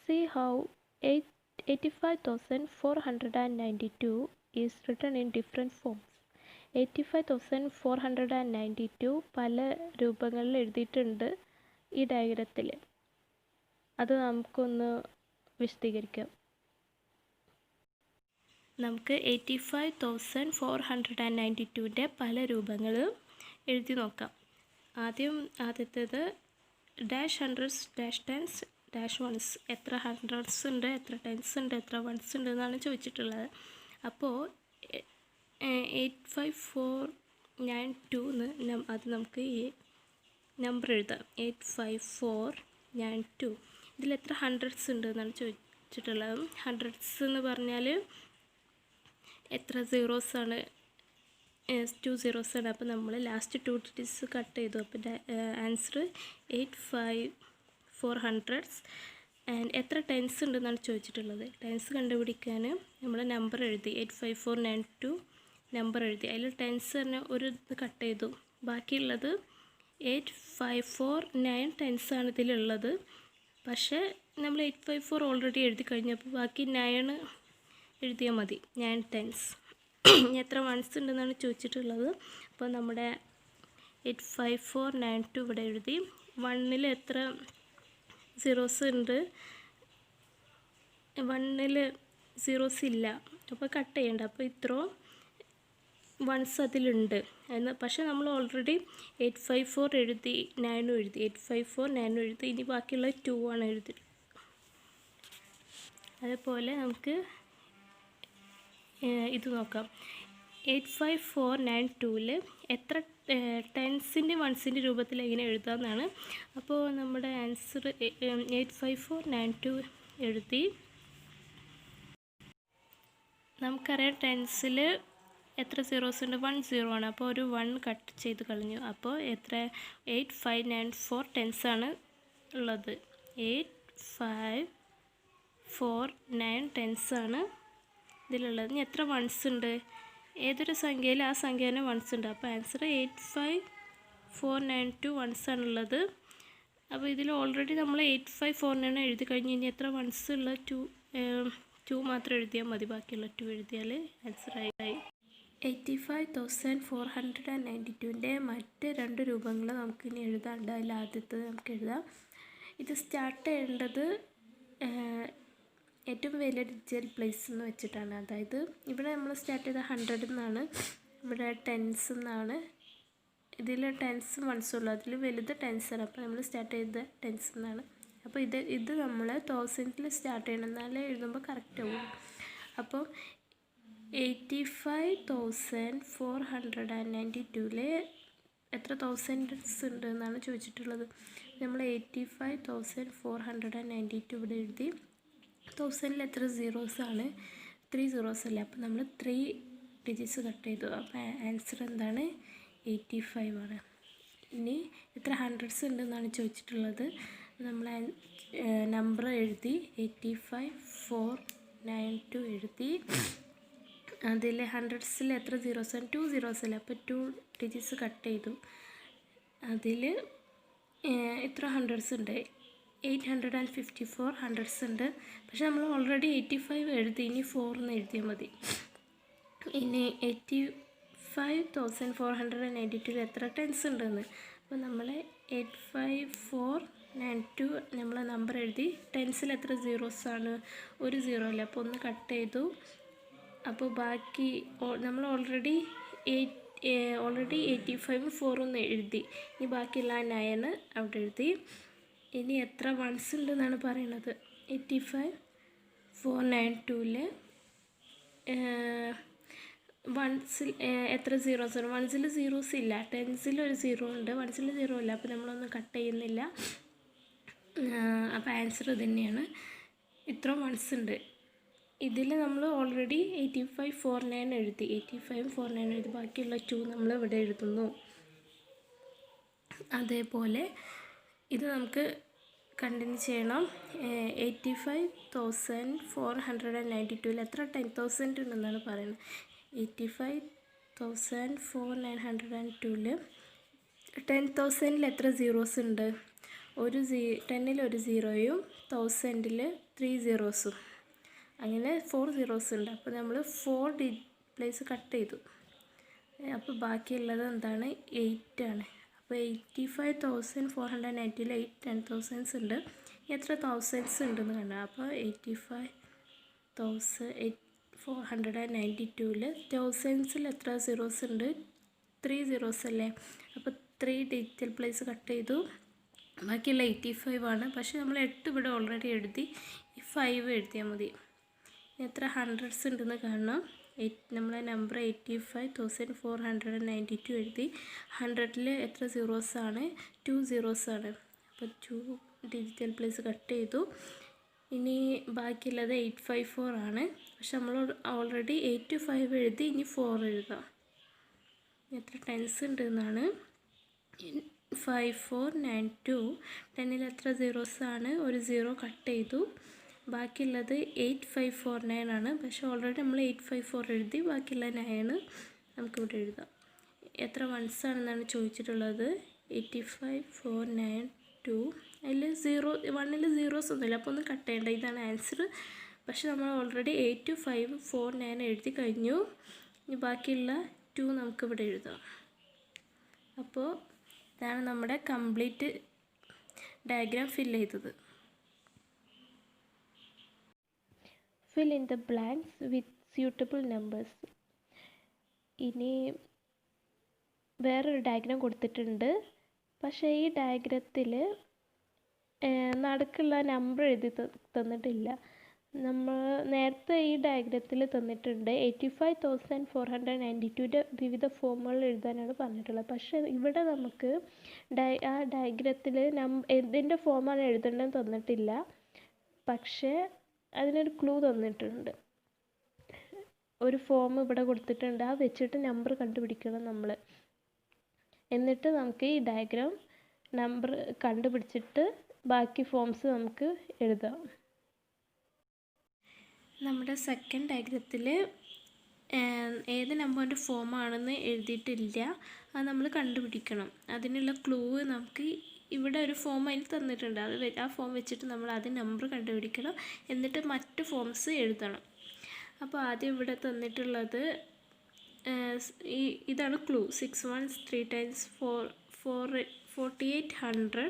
See how 85,492 is written in different forms. 85,492 പല രൂപങ്ങളിൽ എഴുതിയിട്ടുണ്ട്. ഈ ഡയഗ്രത്തിൽ. അത് നമുക്കൊന്ന് വിശദീകരിക്കാം. നമുക്ക് 85,492ൻ്റെ പല രൂപങ്ങൾ എഴുതി നോക്കാം. ആദ്യത്തേത് dash hundreds, dash tens, dash ones. എത്ര ഹൺഡ്രഡ്സ് ഉണ്ട്, എത്ര ടെൻസ് ഉണ്ട്, എത്ര വൺസ് ഉണ്ട് എന്നാണ് ചോദിച്ചിട്ടുള്ളത്. അപ്പോൾ 85492 എന്ന് അത് നമുക്ക് ഈ നമ്പർ എഴുതാം. 85492. ഇതിൽ എത്ര ഹൺഡ്രഡ്സ് ഉണ്ട് എന്നാണ് ചോദിച്ചിട്ടുള്ളത്. ഹൺഡ്രഡ്സ് എന്ന് പറഞ്ഞാൽ എത്ര സീറോസാണ്? 2 സീറോസാണ്. അപ്പോൾ നമ്മൾ ലാസ്റ്റ് 2 ഡിജിറ്റ്സ് കട്ട് ചെയ്തു. അപ്പോൾ ആൻസർ 85400. ആൻഡ് എത്ര ടെൻസ് ഉണ്ടെന്നാണ് ചോദിച്ചിട്ടുള്ളത്. ടെൻസ് കണ്ടുപിടിക്കാൻ നമ്മൾ നമ്പർ എഴുതി. 85492 നമ്പർ എഴുതി. അതിൽ ടെൻസ് തന്നെ ഒരു ഇത് കട്ട് ചെയ്തു. ബാക്കിയുള്ളത് 8549 ടെൻസാണ് ഇതിലുള്ളത്. പക്ഷേ നമ്മൾ 854 ഓൾറെഡി എഴുതി കഴിഞ്ഞപ്പോൾ ബാക്കി 9 എഴുതിയാൽ മതി. 9 ടെൻസ്. എത്ര വൺസ് ഉണ്ടെന്നാണ് ചോദിച്ചിട്ടുള്ളത്. അപ്പോൾ നമ്മുടെ 85492 ഇവിടെ എഴുതി. 1ൽ എത്ര സീറോസ് ഉണ്ട്? 1ൽ സീറോസ് ഇല്ല. അപ്പോൾ കട്ട് ചെയ്യണ്ട. അപ്പോൾ ഇത്രയും വൺസ് അതിലുണ്ട്. പക്ഷേ നമ്മൾ ഓൾറെഡി 854 എഴുതി, 9 എഴുതി. 854 എഴുതി. ഇനി ബാക്കിയുള്ള 2 ആണ് എഴുതി. അതേപോലെ നമുക്ക് ഇത് നോക്കാം. 85492ൽ എത്ര ടെൻസിൻ്റെ വൺസിൻ്റെ രൂപത്തിൽ എങ്ങനെ എഴുതാമെന്നാണ്. അപ്പോൾ നമ്മുടെ ആൻസർ 85492 എഴുതി. നമുക്കറിയാം ടെൻസിൽ എത്ര സീറോസ് ഉണ്ട്? 1 0 ആണ്. അപ്പോൾ ഒരു 1 കട്ട് ചെയ്ത് കളഞ്ഞു. അപ്പോൾ എത്ര? 8594 ടെൻസാണ് ഉള്ളത്. 8549 ടെൻസാണ് ഇതിലുള്ളത്. ഇനി എത്ര വൺസ് ഉണ്ട്? ഏതൊരു സംഖ്യയിൽ ആ സംഖ്യേനെ വൺസ് ഉണ്ട്. അപ്പോൾ ആൻസർ 85492 വൺസാണുള്ളത്. അപ്പോൾ ഇതിൽ ഓൾറെഡി നമ്മൾ 8549 എഴുതി കഴിഞ്ഞ് ഇനി എത്ര വൺസ് ഉള്ള 2 മാത്രം എഴുതിയാൽ മതി. ബാക്കിയുള്ള 2 എഴുതിയാൽ ആൻസറായി. 85,492ൻ്റെ മറ്റ് 2 രൂപങ്ങൾ നമുക്കിനി എഴുതാണ്ട്. അതിൽ ആദ്യത്തത് നമുക്ക് എഴുതാം. ഇത് സ്റ്റാർട്ട് ചെയ്യേണ്ടത് ഏറ്റവും വലിയ ഡിജിറ്റൽ പ്ലേസ് എന്ന് വെച്ചിട്ടാണ്. അതായത് ഇവിടെ നമ്മൾ സ്റ്റാർട്ട് ചെയ്ത 100 എന്നാണ്, ഇവിടെ ടെൻസ് എന്നാണ്. ഇതിൽ ടെൻസും വൺസും ഉള്ളു. അതിൽ വലുത് ടെൻസാണ്. അപ്പോൾ നമ്മൾ സ്റ്റാർട്ട് ചെയ്ത ടെൻസ് എന്നാണ്. അപ്പോൾ ഇത് നമ്മൾ 1000ൽ സ്റ്റാർട്ട് ചെയ്യണം, എന്നാലേ എഴുതുമ്പോൾ കറക്റ്റ് ആവും. അപ്പോൾ 85,492ൽ എത്ര തൗസൻഡ്സ് ഉണ്ട് എന്നാണ് ചോദിച്ചിട്ടുള്ളത്. നമ്മൾ 85,492 ഇവിടെ എഴുതി. 1000ൽ എത്ര സീറോസാണ്? 3 സീറോസ് അല്ലേ. അപ്പോൾ നമ്മൾ 3 ഡിജിറ്റ്സ് കട്ട് ചെയ്തു. അപ്പോൾ ആൻസർ എന്താണ്? 85 ആണ്. ഇനി എത്ര ഹൺഡ്രഡ്സ് ഉണ്ടെന്നാണ് ചോദിച്ചിട്ടുള്ളത്. നമ്മൾ നമ്പർ എഴുതി. 85,492 എഴുതി. അതിൽ ഹൺഡ്രഡ്സിൽ എത്ര സീറോസാണ്? 2 സീറോസ് അല്ലേ. അപ്പോൾ 2 ഡിജിറ്റ്സ് കട്ട് ചെയ്തു. അതിൽ എത്ര ഹൺഡ്രഡ്സ് ഉണ്ട്? 854 ഹൺഡ്രഡ്സ് ഉണ്ട്. പക്ഷെ നമ്മൾ ഓൾറെഡി 85 എഴുതി. ഇനി 4 എന്ന് എഴുതിയാൽ മതി. ഇനി 85,492 എത്ര ടെൻസ് ഉണ്ടെന്ന്. അപ്പോൾ നമ്മൾ 85492 നമ്മൾ നമ്പർ എഴുതി. ടെൻസിൽ എത്ര സീറോസാണ്? 1 സീറോ അല്ലേ. അപ്പോൾ 1 കട്ട് ചെയ്തു. അപ്പോൾ ബാക്കി നമ്മൾ ഓൾറെഡി 85 4 ഒന്ന് എഴുതി. ഇനി ബാക്കിയുള്ള 9 അവിടെ എഴുതി. ഇനി എത്ര വൺസ് ഉണ്ടെന്നാണ് പറയുന്നത്. 85,492ൽ വൺസിൽ എത്ര സീറോസ് ഉണ്ട്? വൺസിൽ സീറോസ് ഇല്ല. ടെൻസിൽ ഒരു സീറോ ഉണ്ട്, വൺസിൽ സീറോ ഇല്ല. അപ്പോൾ നമ്മളൊന്നും കട്ട് ചെയ്യുന്നില്ല. അപ്പോൾ ആൻസർ ഇത് തന്നെയാണ്. ഇത്ര വൺസ് ഉണ്ട്. ഇതിൽ നമ്മൾ ഓൾറെഡി 85,492 എഴുതി. 85,492 എഴുതി. ബാക്കിയുള്ള 2 നമ്മൾ ഇവിടെ എഴുതുന്നു. അതേപോലെ ഇത് നമുക്ക് കണ്ടിന്യൂ ചെയ്യണം. 85,492ൽ എത്ര 10,000 ഉണ്ടെന്നാണ് പറയുന്നത്. 85,492ൽ 10,000ൽ എത്ര സീറോസ് ഉണ്ട്? 10ൽ ഒരു സീറോയും 1000ൽ 3 സീറോസും, അങ്ങനെ 4 സീറോസ് ഉണ്ട്. അപ്പോൾ നമ്മൾ 4 പ്ലേസ് കട്ട് ചെയ്തു. അപ്പോൾ ബാക്കിയുള്ളത് എന്താണ്? 8 ആണ്. അപ്പോൾ 85,490 10,000 ഉണ്ട്. എത്ര തൗസൻഡ്സ് ഉണ്ടെന്ന് കണ്ടാൽ അപ്പോൾ 85,492 തൗസൻഡ്സിൽ എത്ര സീറോസ് ഉണ്ട്? 3 സീറോസ് അല്ലേ. അപ്പോൾ 3 ഡിജിറ്റൽ പ്ലേസ് കട്ട് ചെയ്തു. ബാക്കിയുള്ള 85 ആണ്. പക്ഷേ നമ്മൾ 8 ഇവിടെ ഓൾറെഡി എഴുതി, 5 എഴുതിയാൽ മതി. എത്ര ഹൺഡ്രഡ്സ് ഉണ്ടെന്ന് കാണണം. നമ്മളെ നമ്പർ 85,492 എഴുതി. 100ൽ എത്ര സീറോസ് ആണ്? 2 സീറോസ് ആണ്. അപ്പോൾ 2 ഡിജിറ്റൽ പ്ലേസ് കട്ട് ചെയ്തു. ഇനി ബാക്കിയുള്ളത് 854 ആണ്. പക്ഷെ നമ്മൾ ഓൾറെഡി 8 to 5 എഴുതി, ഇനി 4 എഴുതാം. എത്ര ടെൻസ് ഉണ്ട് എന്നാണ്. 5492. 10ൽ എത്ര സീറോസ് ആണ്? ഒരു 0 കട്ട് ചെയ്തു. ബാക്കിയുള്ളത് 8549 ആണ്. പക്ഷേ ഓൾറെഡി നമ്മൾ 854 എഴുതി. ബാക്കിയുള്ള 9 നമുക്കിവിടെ എഴുതാം. എത്ര വൺസ് ആണെന്നാണ് ചോദിച്ചിട്ടുള്ളത്. 85492. അതിൽ 1ൽ സീറോസ് ഒന്നുമില്ല, അപ്പോൾ ഒന്നും കട്ട് ചെയ്യേണ്ട. ഇതാണ് ആൻസർ. പക്ഷെ നമ്മൾ ഓൾറെഡി 8549 എഴുതി കഴിഞ്ഞു. ഇനി ബാക്കിയുള്ള 2 നമുക്കിവിടെ എഴുതാം. അപ്പോൾ ഇതാണ് നമ്മുടെ കംപ്ലീറ്റ് ഡയഗ്രാം ഫില്ല് ചെയ്തത്. Fill in the blanks with suitable numbers. ഇനി വേറൊരു ഡയഗ്രാം കൊടുത്തിട്ടുണ്ട്. പക്ഷേ ഈ ഡയഗ്രത്തിൽ നടുക്കുള്ള നമ്പർ എഴുതി തന്നിട്ടില്ല. നമ്മൾ നേരത്തെ ഈ ഡയഗ്രത്തിൽ തന്നിട്ടുണ്ട് 85,492 വിവിധ ഫോമുകൾ എഴുതാനാണ് പറഞ്ഞിട്ടുള്ളത്. പക്ഷേ ഇവിടെ നമുക്ക് ആ ഡയഗ്രത്തിൽ എന്തിൻ്റെ ഫോമാണ് എഴുതേണ്ടതെന്ന് തന്നിട്ടില്ല. പക്ഷേ അതിനൊരു ക്ലൂ തന്നിട്ടുണ്ട്. ഒരു ഫോം ഇവിടെ കൊടുത്തിട്ടുണ്ട്. ആ വെച്ചിട്ട് നമ്പർ കണ്ടുപിടിക്കണം നമ്മൾ. എന്നിട്ട് നമുക്ക് ഈ ഡയഗ്രാം നമ്പർ കണ്ടുപിടിച്ചിട്ട് ബാക്കി ഫോംസ് നമുക്ക് എഴുതാം. നമ്മുടെ സെക്കൻഡ് ഡയഗ്രത്തിൽ ഏത് നമ്പറിൻ്റെ ഫോമാണെന്ന് എഴുതിയിട്ടില്ല. അത് നമ്മൾ കണ്ടുപിടിക്കണം. അതിനുള്ള ക്ലൂ നമുക്ക് ഇവിടെ ഒരു ഫോം അതിന് തന്നിട്ടുണ്ട്. ആ ഫോം വെച്ചിട്ട് നമ്മൾ ആദ്യം നമ്പർ കണ്ടുപിടിക്കണം. എന്നിട്ട് മറ്റ് ഫോംസ് എഴുതണം. അപ്പോൾ ആദ്യം ഇവിടെ തന്നിട്ടുള്ളത് ഇതാണ് ക്ലൂ. 6 ones 3 times 4800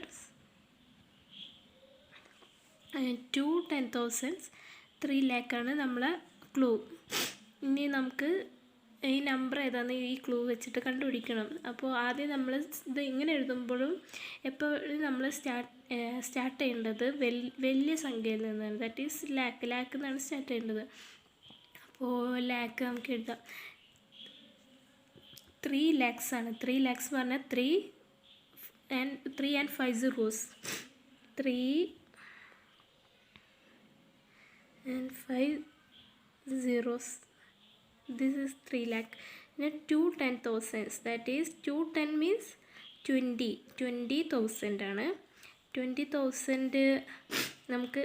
2 10,000 3 lakh നമ്മളെ ക്ലൂ. ഇനി നമുക്ക് ഈ നമ്പർ ഏതാണെന്ന് ഈ ക്ലൂ വെച്ചിട്ട് കണ്ടുപിടിക്കണം. അപ്പോൾ ആദ്യം നമ്മൾ ഇത് ഇങ്ങനെ എഴുതുമ്പോഴും എപ്പോഴും നമ്മൾ സ്റ്റാർട്ട് ചെയ്യേണ്ടത് വലിയ സംഖ്യയിൽ നിന്നാണ്. ദാറ്റ് ഈസ് ലാക്ക് എന്നാണ് സ്റ്റാർട്ട് ചെയ്യേണ്ടത്. അപ്പോൾ ലാക്ക് നമുക്ക് എഴുതാം. 3 lakhs ആണ്. 3 lakhs പറഞ്ഞാൽ 3 and 5 zeros. 3 and 5 zeros. This is 3 lakh. Now 2 10,000. That is 210 means 20,000 ആണ്. 20,000 നമുക്ക്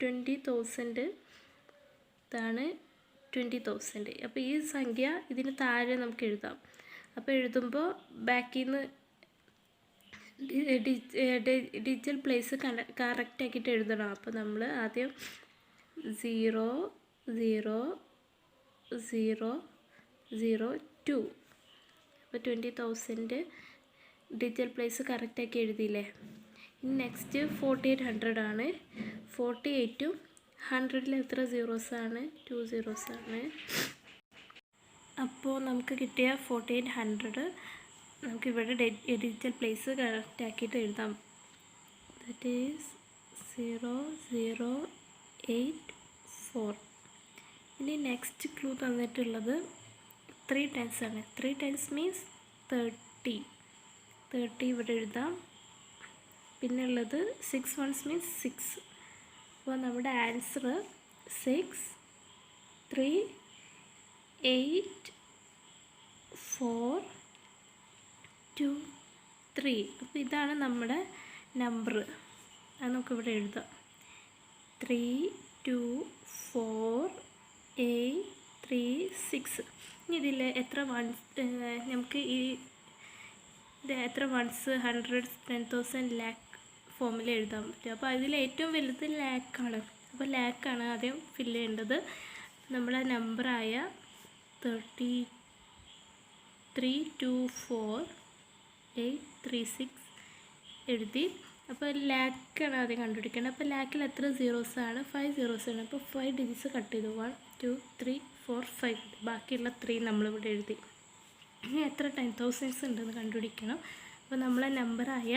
20,000 ഇതാണ് 20,000. അപ്പോൾ ഈ സംഖ്യ ഇതിന് താഴെ നമുക്ക് എഴുതാം. അപ്പോൾ എഴുതുമ്പോൾ ബാക്കിൽ നിന്ന് ഡിജിറ്റൽ പ്ലേസ് കറക്റ്റ് ആക്കിയിട്ട് എഴുതണം. അപ്പോൾ നമ്മൾ ആദ്യം 0 0 0 0 2. അപ്പോൾ 20,000 ഡിജിറ്റൽ പ്ലേസ് കറക്റ്റാക്കി എഴുതിയില്ലേ. ഇനി നെക്സ്റ്റ് 4800 ആണ്. 48ഉം 100ൽ എത്ര സീറോസ് ആണ്? 2 സീറോസ് ആണ്. അപ്പോൾ നമുക്ക് കിട്ടിയ 4800 നമുക്കിവിടെ ഡിജിറ്റൽ പ്ലേസ് കറക്റ്റാക്കിയിട്ട് എഴുതാം. That is 0084. ഇനി നെക്സ്റ്റ് ക്ലൂ തന്നിട്ടുള്ളത് 3 times ആണ്. 3 times മീൻസ് 30. 30 ഇവിടെ എഴുതാം. പിന്നെ ഉള്ളത് 6 ones മീൻസ് 6. അപ്പോൾ നമ്മുടെ ആൻസർ 6 3 8 4 2 3. അപ്പോൾ ഇതാണ് നമ്മുടെ നമ്പർ. അത് നമുക്കിവിടെ എഴുതാം. 3 2 4 8 3 6. ഇനി ഇതിൽ എത്ര വൺസ് നമുക്ക് ഇത് എത്ര വൺസ് 100 10,000 ലാക്ക് ഫോമിൽ എഴുതാൻ പറ്റും. അപ്പോൾ അതിൽ ഏറ്റവും വലുത് ലാക്കാണ്. അപ്പോൾ ലാക്കാണ് ആദ്യം ഫില്ല് ചെയ്യേണ്ടത്. നമ്മളെ നമ്പറായ 32 324836 എഴുതി. അപ്പോൾ ലാക്കാണ് ആദ്യം കണ്ടുപിടിക്കേണ്ടത്. അപ്പോൾ ലാക്കിൽ എത്ര സീറോസാണ്? 5 സീറോസാണ്. അപ്പോൾ 5 ഡിജിറ്റ്സ് കട്ട് ചെയ്തു. 1 2 3 4 5. ബാക്കിയുള്ള 3 നമ്മളിവിടെ എഴുതി. ഇനി എത്ര 10,000s ഉണ്ടെന്ന് കണ്ടുപിടിക്കണം. അപ്പോൾ നമ്മളെ നമ്പറായ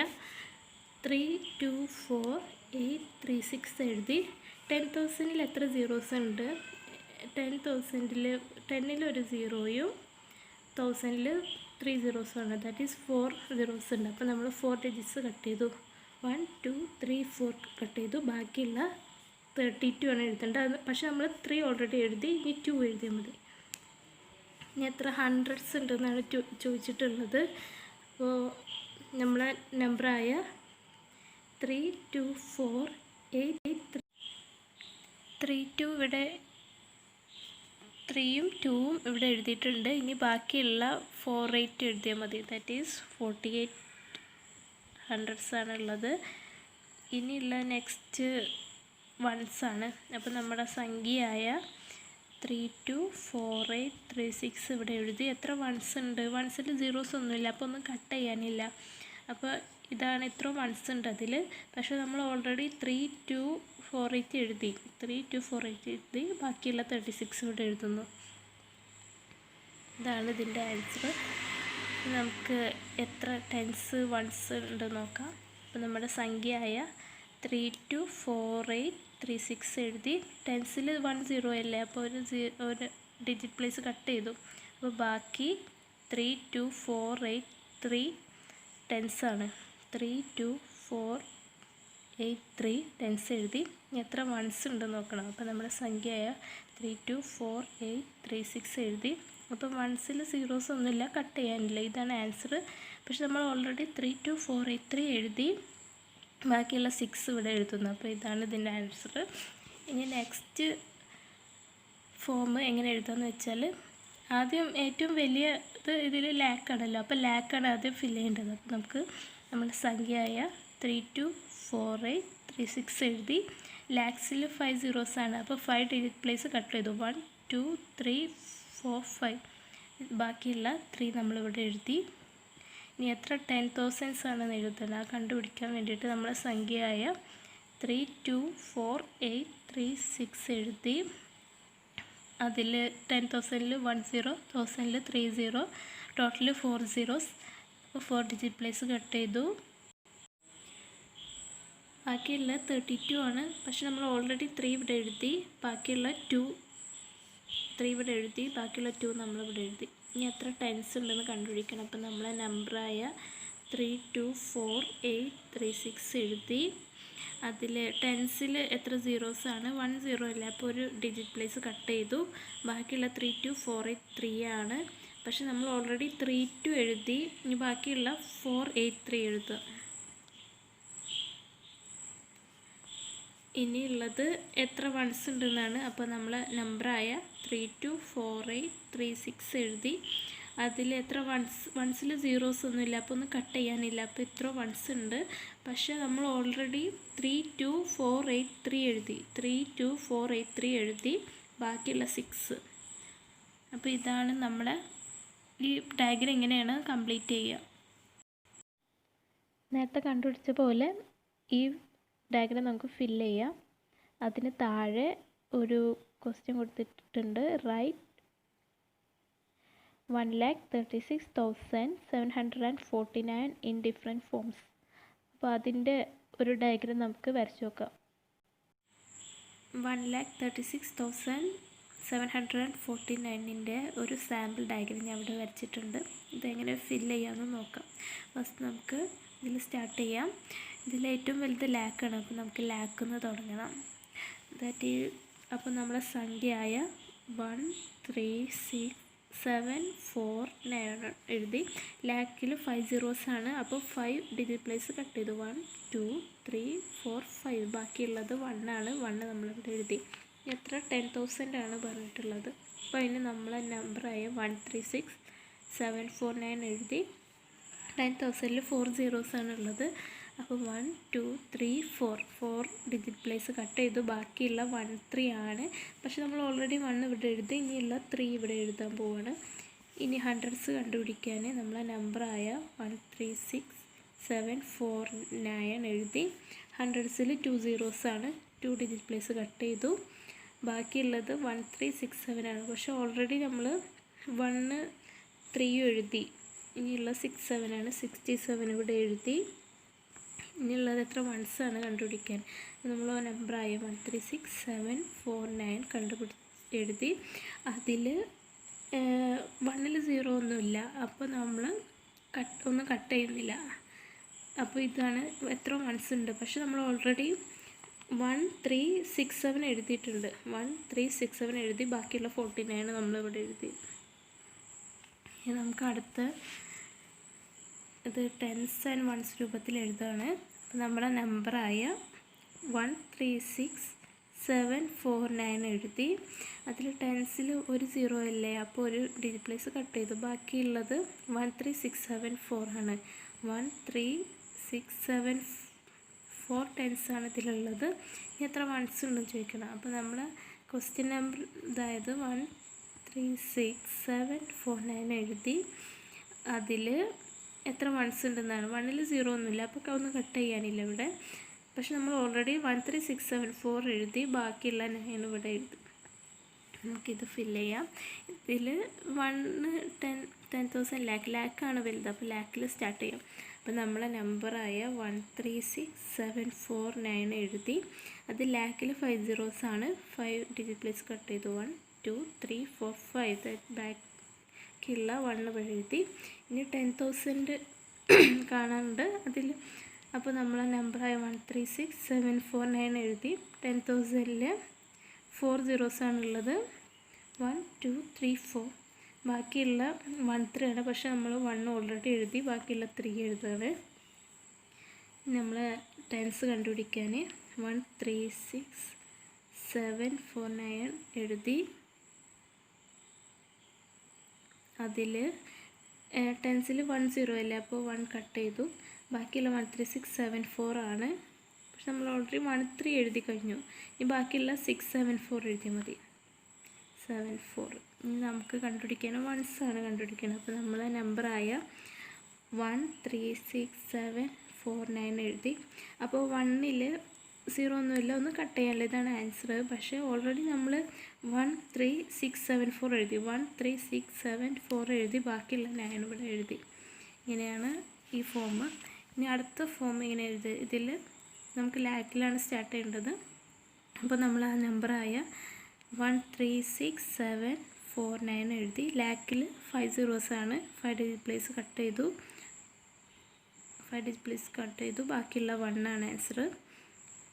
324836 എഴുതി. 10,000ൽ എത്ര സീറോസ് ഉണ്ട്? 10,000ൽ 10ൽ ഒരു സീറോയും 1000ൽ 3 സീറോസുമാണ്. ദാറ്റ് ഈസ് 4 സീറോസ് ഉണ്ട്. അപ്പോൾ നമ്മൾ 4 ഡിജിറ്റ്സ് കട്ട് ചെയ്തു. 1 2 3 4 കട്ട് ചെയ്തു. ബാക്കിയുള്ള 32 ആണ് എഴുതേണ്ടത്. പക്ഷേ നമ്മൾ 3 ഓൾറെഡി എഴുതി. ഇനി 2 എഴുതിയാൽ മതി. ഇനി എത്ര ഹൺഡ്രഡ്സ് ഉണ്ടെന്നാണ് ചോദിച്ചിട്ടുള്ളത്. അപ്പോൾ നമ്മളെ നമ്പറായ 324832 ഇവിടെ 3യും 2വും ഇവിടെ എഴുതിയിട്ടുണ്ട്. ഇനി ബാക്കിയുള്ള 48 എഴുതിയാൽ മതി. ദാറ്റ് ഈസ് 48 ഹൺഡ്രഡ്സ് ആണുള്ളത്. ഇനിയുള്ള നെക്സ്റ്റ് വൺസാണ്. അപ്പോൾ നമ്മുടെ സംഖ്യയായ 324836 ഇവിടെ എഴുതി. എത്ര വൺസ് ഉണ്ട്? വൺസിൽ സീറോസ് ഒന്നുമില്ല, അപ്പോൾ ഒന്നും കട്ട് ചെയ്യാനില്ല. അപ്പോൾ ഇതാണ് ഇത്ര വൺസ് ഉണ്ട് അതിൽ. പക്ഷേ നമ്മൾ ഓൾറെഡി 3248 എഴുതി. 3248 എഴുതി. ബാക്കിയുള്ള 36 ഇവിടെ എഴുതുന്നു. ഇതാണ് ഇതിൻ്റെ ആൻസർ. നമുക്ക് എത്ര ടെൻസ് വൺസ് ഉണ്ട് നോക്കാം. അപ്പോൾ നമ്മുടെ സംഖ്യയായ 324836 എഴുതി. ടെൻസിൽ 1 0 അല്ലേ, അപ്പോൾ ഒരു ഡിജിറ്റ് പ്ലേസ് കട്ട് ചെയ്തു. അപ്പോൾ ബാക്കി 32483 ടെൻസാണ്. 32483 ടെൻസ് എഴുതി. എത്ര വൺസ് ഉണ്ട് നോക്കണം. അപ്പോൾ നമ്മുടെ സംഖ്യയായ 324836 എഴുതി. അപ്പോൾ വൺസിൽ സീറോസ് ഒന്നുമില്ല, കട്ട് ചെയ്യാനില്ല. ഇതാണ് ആൻസർ. പക്ഷെ നമ്മൾ ഓൾറെഡി 32483 എഴുതി. ബാക്കിയുള്ള 6 ഇവിടെ എഴുതുന്നു. അപ്പോൾ ഇതാണ് ഇതിൻ്റെ ആൻസർ. ഇനി നെക്സ്റ്റ് ഫോം എങ്ങനെ എഴുതാമെന്ന് വെച്ചാൽ, ആദ്യം ഏറ്റവും വലിയ ഇതിൽ ലാക്കാണല്ലോ, അപ്പോൾ ലാക്കാണ് ആദ്യം ഫില്ല് ചെയ്യേണ്ടത്. അപ്പോൾ നമുക്ക് നമ്മുടെ സംഖ്യയായ 324836 എഴുതി. ലാക്സിൽ 5 സീറോസാണ്, അപ്പോൾ 5 ഡിജിറ്റ് പ്ലേസ് കട്ട് ചെയ്തു. 1 2 3 4 5. ബാക്കിയുള്ള 3 നമ്മളിവിടെ എഴുതി. ഇനി എത്ര 10,000s ആണെന്ന് എഴുതുന്നത് കണ്ടുപിടിക്കാൻ വേണ്ടിയിട്ട് നമ്മൾ സംഖ്യയായ 324836 എഴുതി. അതിൽ 10,000ൽ 1 0, 1000ൽ 3 0, ടോട്ടൽ 4 സീറോസ്. അപ്പോൾ 4 ഡിജിറ്റ് പ്ലേസ് കട്ട് ചെയ്തു. ബാക്കിയുള്ള 32 ആണ്. പക്ഷെ നമ്മൾ ഓൾറെഡി 3 ഇവിടെ എഴുതി. ബാക്കിയുള്ള 3 ഇവിടെ എഴുതി. ബാക്കിയുള്ള 2 നമ്മളിവിടെ എഴുതി. ഇനി എത്ര ടെൻസ് ഉണ്ടെന്ന് കണ്ടുപിടിക്കണം. അപ്പോൾ നമ്മളെ നമ്പറായ 324836 എഴുതി. അതിൽ ടെൻസിൽ എത്ര സീറോസാണ്? 1 0 അല്ല, അപ്പോൾ ഒരു ഡിജിറ്റ് പ്ലേസ് കട്ട് ചെയ്തു. ബാക്കിയുള്ള 32483 ആണ്. പക്ഷെ നമ്മൾ ഓൾറെഡി 32 എഴുതി. ഇനി ബാക്കിയുള്ള 483 എഴുതുക. ഇനിയുള്ളത് എത്ര വൺസ് ഉണ്ടെന്നാണ്. അപ്പോൾ നമ്മൾ നമ്പറായ 324836 എഴുതി. അതിൽ എത്ര വൺസിൽ സീറോസ് ഒന്നുമില്ല, അപ്പോൾ ഒന്നും കട്ട് ചെയ്യാനില്ല. അപ്പോൾ ഇത്ര വൺസ് ഉണ്ട്. പക്ഷേ നമ്മൾ ഓൾറെഡി 32483 എഴുതി. 32483 എഴുതി. ബാക്കിയുള്ള 6. അപ്പോൾ ഇതാണ് നമ്മളെ ഈ ഡയഗ്രം ഇങ്ങനെയാണ് കംപ്ലീറ്റ് ചെയ്യുക. നേരത്തെ കണ്ടുപിടിച്ച പോലെ ഈ ഡയഗ്രം നമുക്ക് ഫില്ല് ചെയ്യാം. അതിന് താഴെ ഒരു ക്വസ്റ്റ്യൻ കൊടുത്തിട്ടുണ്ട്. Write 1,36,749 in different forms. അപ്പോൾ അതിൻ്റെ ഒരു ഡയഗ്രം നമുക്ക് വരച്ച് നോക്കാം. 1,36,749ൻ്റെ ഒരു സാമ്പിൾ ഡയഗ്രം ഞാൻ ഇവിടെ വരച്ചിട്ടുണ്ട്. ഇതെങ്ങനെ ഫില്ല് ചെയ്യാമെന്ന് നോക്കാം. ഫസ്റ്റ് നമുക്ക് ഇതിൽ സ്റ്റാർട്ട് ചെയ്യാം. ഇതിൽ ഏറ്റവും വലുത് ലാക്കാണ്, അപ്പോൾ നമുക്ക് ലാക്കിന്ന് തുടങ്ങണം. അപ്പോൾ നമ്മളെ സംഖ്യയായ 136,749 എഴുതി. ലാക്കിൽ 5 സീറോസാണ്, അപ്പോൾ 5 ഡിജിറ്റ് പ്ലേസ് കട്ട് ചെയ്തു. 1 2 3 4 5. ബാക്കിയുള്ളത് 1 ആണ്. 1 നമ്മളിവിടെ എഴുതി. എത്ര 10,000 ആണ് പറഞ്ഞിട്ടുള്ളത്. അപ്പോൾ അതിന് നമ്മളെ നമ്പറായ 136,749 എഴുതി. 10,000ൽ 4 സീറോസാണ് ഉള്ളത്. അപ്പോൾ 1 2 3 4 ഡിജിറ്റ് പ്ലേസ് കട്ട് ചെയ്തു. ബാക്കിയുള്ള 1 3 ആണ്. പക്ഷെ നമ്മൾ ഓൾറെഡി 1 ഇവിടെ എഴുതി. ഇനിയുള്ള 3 ഇവിടെ എഴുതാൻ പോവാണ്. ഇനി ഹൺഡ്രഡ്സ് കണ്ടുപിടിക്കാൻ നമ്മൾ നമ്പറായ 136,749 എഴുതി. ഹൺഡ്രഡ്സിൽ 2 സീറോസാണ്, 2 ഡിജിറ്റ് പ്ലേസ് കട്ട് ചെയ്തു. ബാക്കിയുള്ളത് 1367 ആണ്. പക്ഷെ ഓൾറെഡി നമ്മൾ 1 3 എഴുതി. ഇനിയുള്ള 67 ആണ്. 67 ഇവിടെ എഴുതി. ഇനിയുള്ളത് എത്ര വൺസാണ് കണ്ടുപിടിക്കാൻ. നമ്മൾ നമ്പറായ 136,749 എഴുതി. അതിൽ 1ൽ 0 ഒന്നുമില്ല, അപ്പോൾ നമ്മൾ ഒന്നും കട്ട് ചെയ്യുന്നില്ല. അപ്പോൾ ഇതാണ് എത്ര വൺസ് ഉണ്ട്. പക്ഷെ നമ്മൾ ഓൾറെഡി 1367 എഴുതിയിട്ടുണ്ട്. 1367 എഴുതി. ബാക്കിയുള്ള 49 നമ്മളിവിടെ എഴുതി. നമുക്ക് അടുത്ത ഇത് ടെൻസ് ആൻഡ് വൺസ് രൂപത്തിൽ എഴുതാണ്. അപ്പോൾ നമ്മുടെ നമ്പറായ 136,749 എഴുതി. അതിൽ ടെൻസിൽ ഒരു 0 അല്ലേ, അപ്പോൾ ഒരു ഡിജിറ്റ് പ്ലേസ് കട്ട് ചെയ്തു. ബാക്കിയുള്ളത് 13674 ആണ്. 13674 ടെൻസാണ് ഇതിലുള്ളത്. ഇനി എത്ര വൺസ് ഉണ്ടെന്ന് ചോദിക്കണം. അപ്പോൾ നമ്മൾ ക്വസ്റ്റ്യൻ നമ്പർ അതായത് 136,749 എഴുതി. അതിൽ എത്ര വൺസ് ഉണ്ടെന്നാണ്. 1ൽ 0 ഒന്നുമില്ല, അപ്പോൾ ഒന്നും കട്ട് ചെയ്യാനില്ല ഇവിടെ. പക്ഷെ നമ്മൾ ഓൾറെഡി 13674 എഴുതി. ബാക്കിയുള്ള 9 ഇവിടെ എഴുതി. നമുക്കിത് ഫില്ല് ചെയ്യാം. ഇതിൽ 10,000 ലാക്കാണ് വലുത്, അപ്പോൾ ലാക്കിൽ സ്റ്റാർട്ട് ചെയ്യാം. അപ്പോൾ നമ്മളെ നമ്പറായ 136,749 എഴുതി. അത് ലാക്കിൽ 5 സീറോസാണ്. 5 ഡിജിറ്റ് പ്ലേസ് കട്ട് ചെയ്തു. 1 2 3 4 5 ബാക്കിയുള്ള 1 എഴുതി. ഇനി 10,000 കാണാനുണ്ട് അതിൽ. അപ്പോൾ നമ്മൾ നമ്പറായ 136,749 എഴുതി. 10,000ൽ 4 സീറോസാണുള്ളത്. 1 2 3 4 ബാക്കിയുള്ള 1 3 ആണ്. പക്ഷെ നമ്മൾ 1 ഓൾറെഡി എഴുതി. ബാക്കിയുള്ള 3 എഴുതുകയാണ്. നമ്മൾ ടെൻസ് കണ്ടുപിടിക്കാൻ 136,749 എഴുതി. അതിൽ ടെൻസിൽ 1 0 അല്ലേ, അപ്പോൾ 1 കട്ട് ചെയ്തു. ബാക്കിയുള്ള 13674 ആണ്. പക്ഷെ നമ്മൾ ഓൾറെഡി 13 എഴുതി കഴിഞ്ഞു. ഇനി ബാക്കിയുള്ള 674 എഴുതിയാൽ മതി. 74 ഇനി നമുക്ക് കണ്ടുപിടിക്കണം. വൺസാണ് കണ്ടുപിടിക്കണം. അപ്പോൾ നമ്മൾ നമ്പറായ 136,749 എഴുതി. അപ്പോൾ 1ൽ 0 ഒന്നുമില്ല, ഒന്ന് കട്ട് ചെയ്യാനില്ല. ഇതാണ് ആൻസർ. പക്ഷേ ഓൾറെഡി നമ്മൾ 13674 എഴുതി. 13674 എഴുതി. ബാക്കിയുള്ള 9 ഇവിടെ എഴുതി. ഇങ്ങനെയാണ് ഈ ഫോം. ഇനി അടുത്ത ഫോം ഇങ്ങനെ എഴുതി. ഇതിൽ നമുക്ക് ലാക്കിലാണ് സ്റ്റാർട്ട് ചെയ്യേണ്ടത്. അപ്പോൾ നമ്മൾ ആ നമ്പറായ 136,749 എഴുതി. ലാക്കിൽ 5 സീറോസാണ്. 5 ഡിജിറ്റ് പ്ലേസ് കട്ട് ചെയ്തു. 5 ഡിജിറ്റ് പ്ലേസ് കട്ട് ചെയ്തു. ബാക്കിയുള്ള 1 ആണ് ആൻസർ.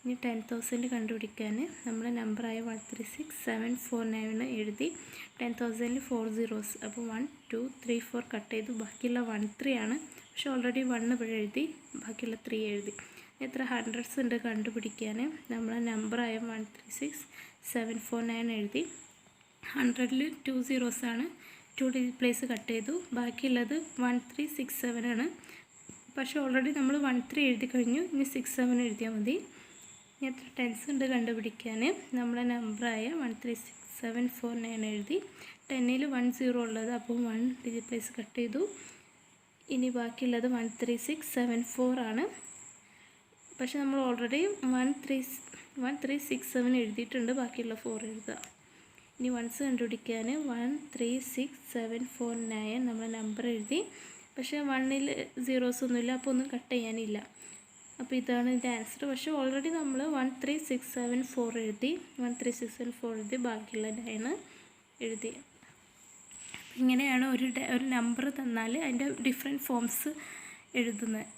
ഇനി 10,000 കണ്ടുപിടിക്കാൻ നമ്മൾ നമ്പറായ 136,749 എഴുതി. 10,000ൽ 4 സീറോസ്, അപ്പോൾ 1 2 3 4 കട്ട് ചെയ്തു. ബാക്കിയുള്ള 1 3 ആണ്. പക്ഷെ ഓൾറെഡി 1 ഇവിടെ എഴുതി. ബാക്കിയുള്ള 3 എഴുതി. എത്ര ഹൺഡ്രഡ്സ് ഉണ്ട് കണ്ടുപിടിക്കാൻ നമ്മൾ നമ്പറായ 136,749 എഴുതി. 100ൽ 2 സീറോസാണ്. 2 ഡിജിറ്റ് പ്ലേസ് കട്ട് ചെയ്തു. ബാക്കിയുള്ളത് 1367 ആണ്. പക്ഷേ ഓൾറെഡി നമ്മൾ 13 എഴുതി കഴിഞ്ഞു. ഇനി 67 എഴുതിയാൽ മതി. ഇനി എത്ര ടെൻസ് ഉണ്ട് കണ്ടുപിടിക്കാൻ നമ്മളെ നമ്പറായ 136,749 എഴുതി. 10ൽ 1 0 ഉള്ളത്, അപ്പോൾ 1 ഡിജിറ്റ് പ്ലേസ് കട്ട് ചെയ്തു. ഇനി ബാക്കിയുള്ളത് 13674 ആണ്. പക്ഷെ നമ്മൾ ഓൾറെഡി 1367 എഴുതിയിട്ടുണ്ട്. ബാക്കിയുള്ള 4 എഴുതുക. ഇനി വൺസ് കണ്ടുപിടിക്കാൻ 136,749 നമ്മൾ നമ്പർ എഴുതി. പക്ഷേ 1ൽ സീറോസ് ഒന്നുമില്ല, അപ്പോൾ ഒന്നും കട്ട് ചെയ്യാനില്ല. അപ്പോൾ ഇതാണ് ഇതിൻ്റെ ആൻസർ. പക്ഷേ ഓൾറെഡി നമ്മൾ 13674 എഴുതി. 13674 എഴുതി. ബാക്കിയുള്ള 9 എഴുതി. ഇങ്ങനെയാണ് ഒരു നമ്പർ തന്നാൽ അതിൻ്റെ ഡിഫറെൻറ്റ് ഫോംസ് എഴുതുന്നത്.